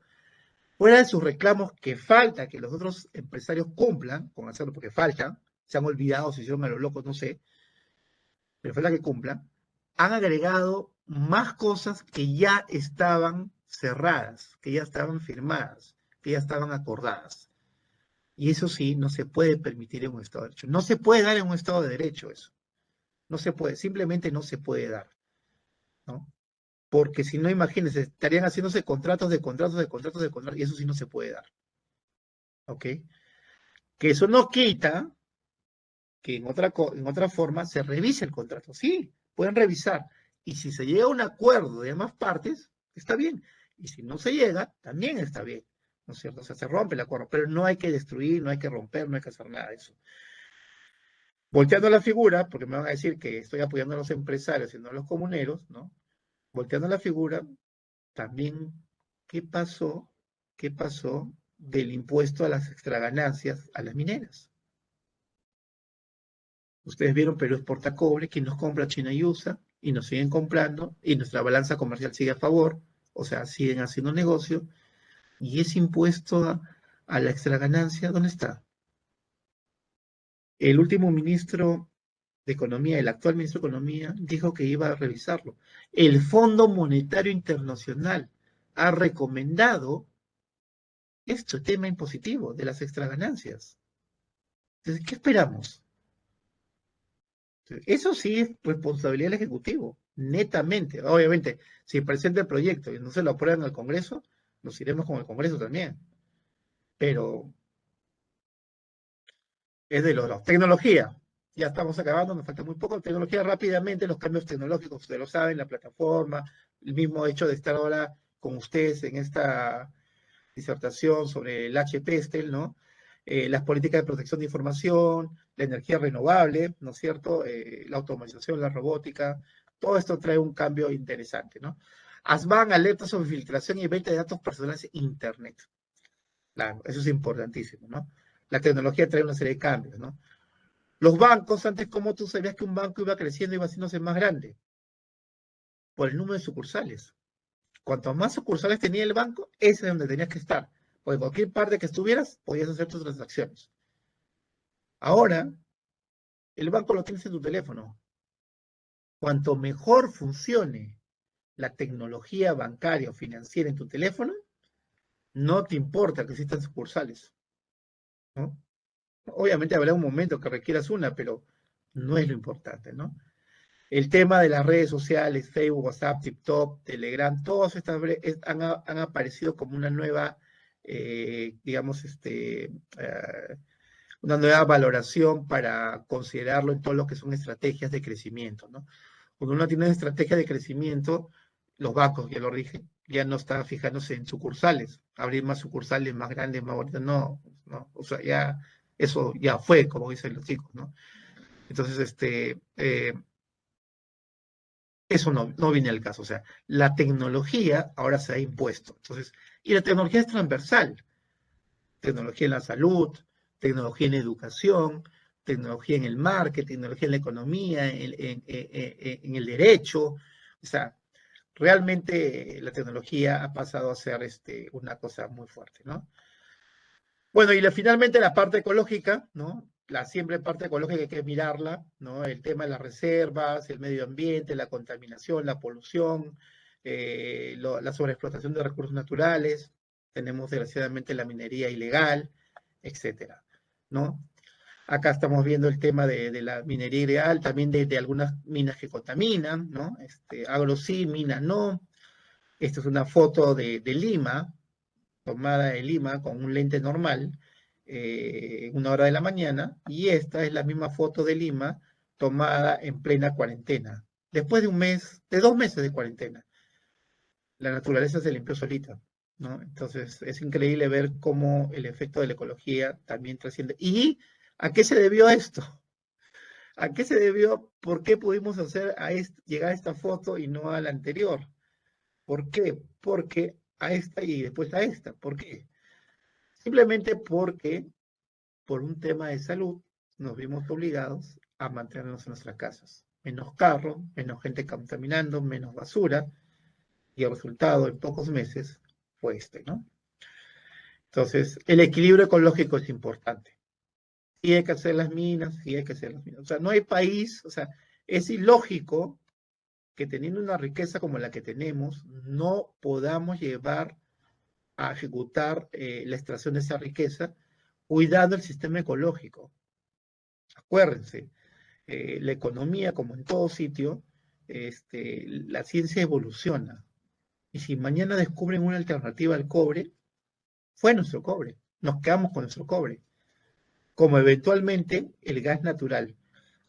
fuera de sus reclamos que falta que los otros empresarios cumplan con hacerlo, porque faltan, se han olvidado, se hicieron a lo loco, no sé, pero falta que cumplan, han agregado más cosas que ya estaban cerradas, que ya estaban firmadas, que ya estaban acordadas. Y eso sí, no se puede permitir en un Estado de Derecho. No se puede dar en un Estado de Derecho eso. No se puede, simplemente no se puede dar, ¿no? Porque si no, imagínense, estarían haciéndose contratos de contratos de contratos de contratos, y eso sí no se puede dar, ¿ok? Que eso no quita que en otra forma se revise el contrato. Sí, pueden revisar. Y si se llega a un acuerdo de ambas partes, está bien. Y si no se llega, también está bien. ¿No es cierto? O sea, se rompe el acuerdo, pero no hay que destruir, no hay que romper, no hay que hacer nada de eso. Volteando la figura, porque me van a decir que estoy apoyando a los empresarios y no a los comuneros, ¿no? Volteando la figura, también, ¿qué pasó? ¿Qué pasó del impuesto a las extraganancias a las mineras? Ustedes vieron, Perú exporta cobre, quien nos compra China y USA, y nos siguen comprando, y nuestra balanza comercial sigue a favor, o sea, siguen haciendo negocio, y ese impuesto a la extraganancia, ¿dónde está? El último ministro de Economía, el actual ministro de Economía, dijo que iba a revisarlo. El Fondo Monetario Internacional ha recomendado este tema impositivo de las extraganancias. Entonces, ¿qué esperamos? Eso sí es responsabilidad del Ejecutivo, netamente. Obviamente, si presenta el proyecto y no se lo aprueban al Congreso, nos iremos con el Congreso también. Pero es de los tecnología. Ya estamos acabando, nos falta muy poco. Tecnología rápidamente, los cambios tecnológicos, ustedes lo saben, la plataforma, el mismo hecho de estar ahora con ustedes en esta disertación sobre el HP Estel, ¿no? Las políticas de protección de información, la energía renovable, ¿no es cierto? La automatización, la robótica, todo esto trae un cambio interesante, ¿no? ASBAN alerta sobre filtración y venta de datos personales en Internet. Claro, eso es importantísimo, ¿no? La tecnología trae una serie de cambios, ¿no? Los bancos, antes, ¿cómo tú sabías que un banco iba creciendo y iba haciéndose más grande? Por el número de sucursales. Cuanto más sucursales tenía el banco, ese es donde tenías que estar. Porque en cualquier parte que estuvieras, podías hacer tus transacciones. Ahora, el banco lo tienes en tu teléfono. Cuanto mejor funcione la tecnología bancaria o financiera en tu teléfono, no te importa que existan sucursales, ¿no? Obviamente habrá un momento que requieras una, pero no es lo importante, ¿no? El tema de las redes sociales, Facebook, WhatsApp, TikTok, Telegram, todas estas han aparecido como una nueva, digamos, una nueva valoración para considerarlo en todo lo que son estrategias de crecimiento, ¿no? Cuando uno tiene una estrategia de crecimiento, los bancos, ya lo dije, ya no están fijándose en sucursales, abrir más sucursales más grandes, más bonitas, no, no, o sea, ya eso ya fue, como dicen los chicos, ¿no? Entonces, eso no viene al caso, o sea, la tecnología ahora se ha impuesto, entonces, y la tecnología es transversal, tecnología en la salud, tecnología en la educación, tecnología en el marketing, tecnología en la economía, en el derecho, o sea, realmente la tecnología ha pasado a ser una cosa muy fuerte, ¿no? Bueno, y finalmente la parte ecológica, ¿no? La siempre parte ecológica hay que mirarla, ¿no? El tema de las reservas, el medio ambiente, la contaminación, la polución, la sobreexplotación de recursos naturales, tenemos desgraciadamente la minería ilegal, etcétera, ¿no? Acá estamos viendo el tema de la minería ilegal, también de algunas minas que contaminan, ¿no? Agro sí, mina no. Esta es una foto de Lima, tomada de Lima con un lente normal, 1 hora de la mañana, y esta es la misma foto de Lima tomada en plena cuarentena, después de un mes, de 2 meses de cuarentena. La naturaleza se limpió solita, ¿no? Entonces es increíble ver cómo el efecto de la ecología también trasciende. ¿Y a qué se debió esto? ¿A qué se debió? ¿Por qué pudimos llegar a esta foto y no a la anterior? ¿Por qué? Porque a esta y después a esta. ¿Por qué? Simplemente porque por un tema de salud nos vimos obligados a mantenernos en nuestras casas. Menos carros, menos gente contaminando, menos basura, y el resultado en pocos meses fue ¿no? Entonces, el equilibrio ecológico es importante. Sí hay que hacer las minas, sí hay que hacer las minas. O sea, no hay país, o sea, es ilógico que teniendo una riqueza como la que tenemos, no podamos llevar a ejecutar la extracción de esa riqueza cuidando el sistema ecológico. Acuérdense, la economía, como en todo sitio, la ciencia evoluciona. Y si mañana descubren una alternativa al cobre, fue nuestro cobre. Nos quedamos con nuestro cobre. Como eventualmente el gas natural.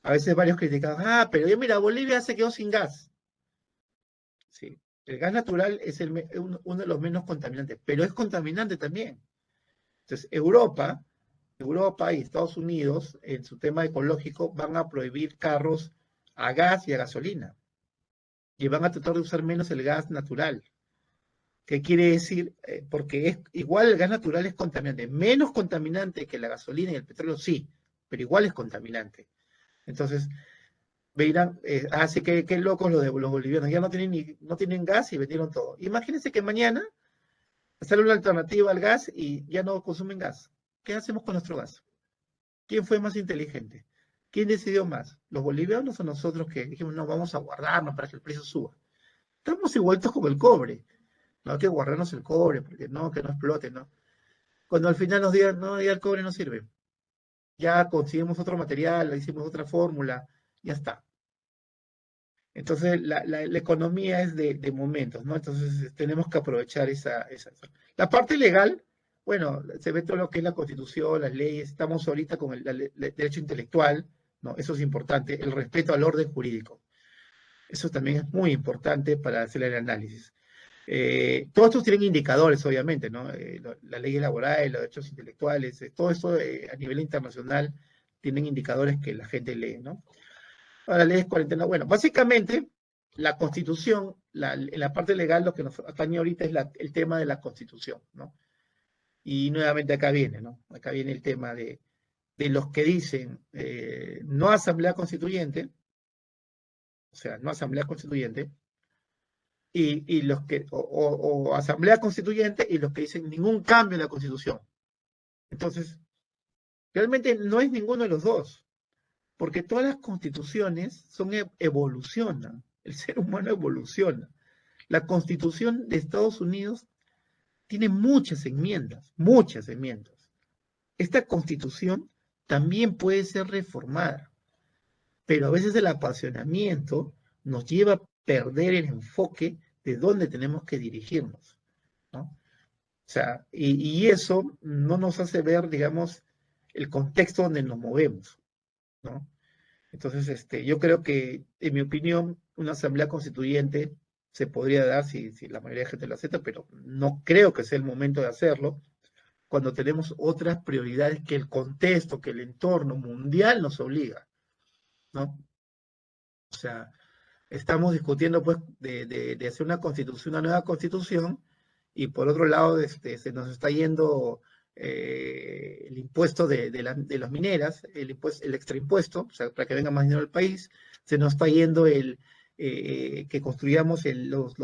A veces varios critican, pero ya mira, Bolivia se quedó sin gas. Sí, el gas natural es uno de los menos contaminantes, pero es contaminante también. Entonces, Europa y Estados Unidos, en su tema ecológico, van a prohibir carros a gas y a gasolina. Y van a tratar de usar menos el gas natural. ¿Qué quiere decir? Porque igual el gas natural es contaminante. Menos contaminante que la gasolina y el petróleo, sí, pero igual es contaminante. Entonces, verán, así que qué locos los bolivianos. Ya no tienen gas y vendieron todo. Imagínense que mañana sale una alternativa al gas y ya no consumen gas. ¿Qué hacemos con nuestro gas? ¿Quién fue más inteligente? ¿Quién decidió más? ¿Los bolivianos o nosotros que dijimos, no, vamos a guardarnos para que el precio suba? Estamos igualitos como el cobre. No hay que guardarnos el cobre, porque no, que no explote, ¿no? Cuando al final nos digan, no, ya el cobre no sirve. Ya conseguimos otro material, hicimos otra fórmula, ya está. Entonces, la economía es de momentos, ¿no? Entonces, tenemos que aprovechar esa. La parte legal, bueno, se ve todo lo que es la Constitución, las leyes, estamos ahorita con el derecho intelectual, ¿no? Eso es importante, el respeto al orden jurídico. Eso también es muy importante para hacer el análisis. Todos estos tienen indicadores, obviamente, ¿no? La ley laboral, los derechos intelectuales, todo eso a nivel internacional tienen indicadores que la gente lee, ¿no? Ahora, la ley es cuarentena. Bueno, básicamente, la Constitución, en la parte legal, lo que nos atañe ahorita es el tema de la Constitución, ¿no? Y nuevamente acá viene, ¿no? Acá viene el tema de los que dicen no asamblea constituyente, o sea, no asamblea constituyente, y los que, o asamblea constituyente, y los que dicen ningún cambio en la Constitución. Entonces, realmente no es ninguno de los dos. Porque todas las constituciones evolucionan. El ser humano evoluciona. La Constitución de Estados Unidos tiene muchas enmiendas, muchas enmiendas. Esta Constitución también puede ser reformada, pero a veces el apasionamiento nos lleva a perder el enfoque de dónde tenemos que dirigirnos, ¿no? O sea, y eso no nos hace ver, digamos, el contexto donde nos movemos, ¿no? Entonces, yo creo que, en mi opinión, una asamblea constituyente se podría dar si la mayoría de gente lo acepta, pero no creo que sea el momento de hacerlo cuando tenemos otras prioridades que el contexto, que el entorno mundial nos obliga, ¿no? O sea, estamos discutiendo, pues, de hacer una constitución, una nueva constitución, y por otro lado, se nos está yendo el impuesto de las mineras, el extraimpuesto, o sea, para que venga más dinero al país, se nos está yendo que construyamos los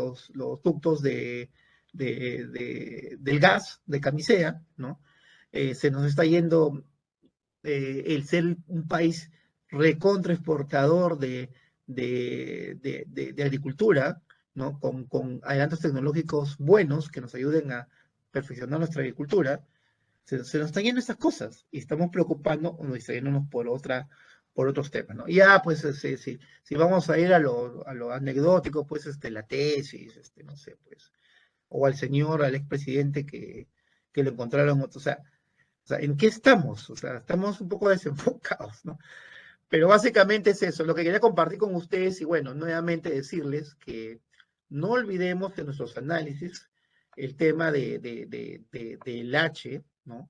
ductos del gas, de camisea, ¿no? Se nos está yendo el ser un país recontra exportador de agricultura, ¿no? Con adelantos tecnológicos buenos que nos ayuden a perfeccionar nuestra agricultura, se nos están yendo estas cosas y estamos preocupando, nos distrayéndonos por otros temas, ¿no? Y ya, pues, si vamos a ir a lo anecdótico, pues, la tesis, no sé, pues, o al expresidente que lo encontraron, o sea, ¿en qué estamos? O sea, estamos un poco desenfocados, ¿no? Pero básicamente es eso, lo que quería compartir con ustedes y bueno, nuevamente decirles que no olvidemos de nuestros análisis el tema del H, ¿no?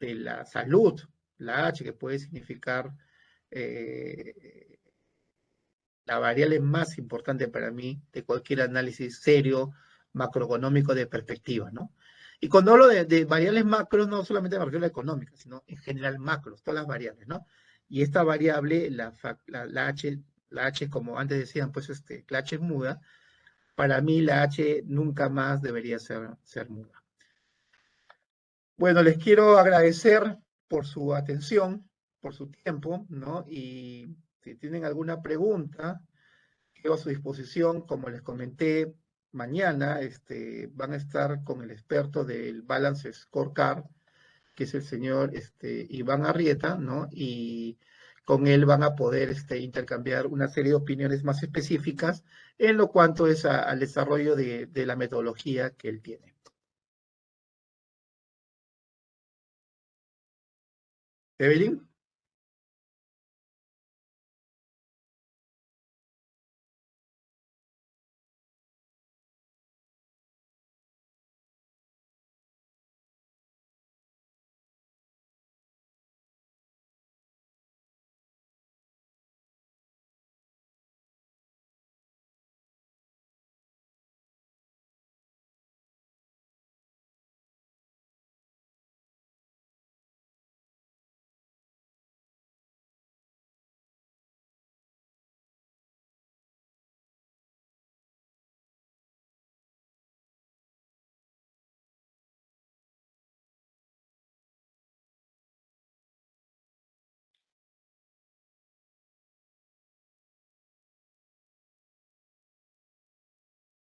De la salud, la H que puede significar eh, la variable más importante para mí de cualquier análisis serio, macroeconómico de perspectiva, ¿no? Y cuando hablo de variables macros, no solamente me refiero a la económica, sino en general macros, todas las variables, ¿no? Y esta variable, la H, como antes decían, pues la H es muda, para mí la H nunca más debería ser muda. Bueno, les quiero agradecer por su atención, por su tiempo, ¿no? Y si tienen alguna pregunta, quedo a su disposición. Como les comenté, mañana van a estar con el experto del Balance Scorecard, que es el señor Iván Arrieta, ¿no? Y con él van a poder intercambiar una serie de opiniones más específicas en lo cuanto es al desarrollo de la metodología que él tiene. Evelyn.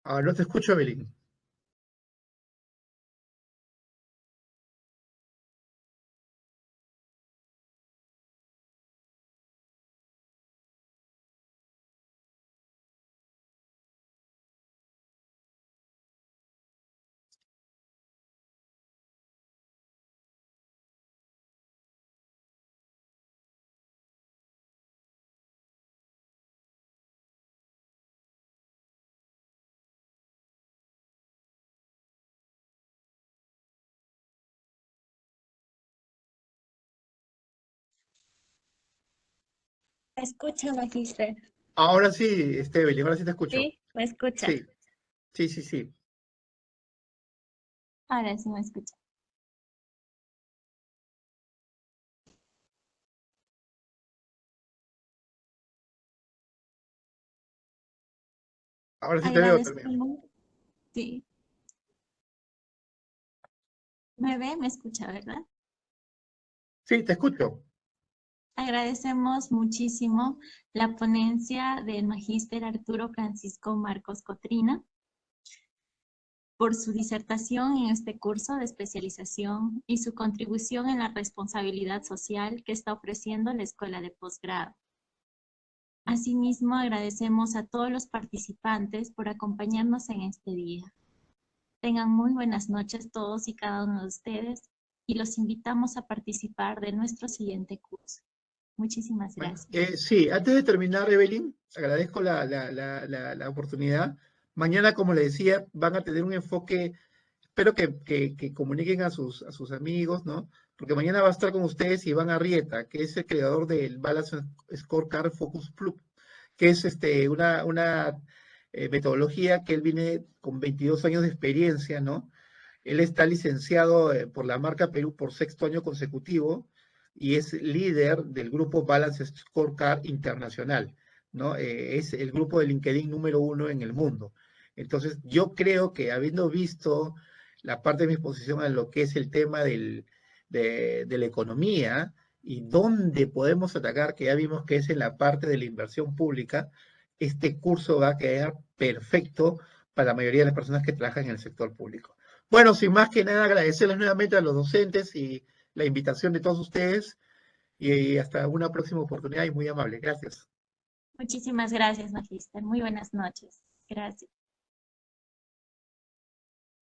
Ah, no te escucho, Evelyn. ¿Me escucha, magíster? Ahora sí, Evelyn, ahora sí te escucho. ¿Sí? ¿Me escucha? Sí, sí, sí, sí. Ahora sí me escucha. Ahora sí te veo Agradezco. también. Sí. ¿Me ve? ¿Me escucha, verdad? Sí, te escucho. Agradecemos muchísimo la ponencia del magíster Arturo Francisco Marcos Cotrina por su disertación en este curso de especialización y su contribución en la responsabilidad social que está ofreciendo la Escuela de Posgrado. Asimismo, agradecemos a todos los participantes por acompañarnos en este día. Tengan muy buenas noches todos y cada uno de ustedes y los invitamos a participar de nuestro siguiente curso. Muchísimas Bueno, gracias. sí, antes de terminar, Evelyn, agradezco la oportunidad. Mañana, como le decía, van a tener un enfoque. Espero que comuniquen a sus amigos, ¿no? Porque mañana va a estar con ustedes Iván Arrieta, que es el creador del Balance Scorecard Focus Plus, que es una metodología que él viene con 22 años de experiencia, ¿no? Él está licenciado por la marca Perú por 6º año consecutivo y es líder del grupo Balance Scorecard Internacional, ¿no? Es el grupo de LinkedIn número 1 en el mundo. Entonces, yo creo que habiendo visto la parte de mi exposición a lo que es el tema de la economía y dónde podemos atacar, que ya vimos que es en la parte de la inversión pública, este curso va a quedar perfecto para la mayoría de las personas que trabajan en el sector público. Bueno, sin más que nada, agradecerles nuevamente a los docentes y la invitación de todos ustedes y hasta una próxima oportunidad y muy amable. Gracias. Muchísimas gracias, magíster. Muy buenas noches. Gracias.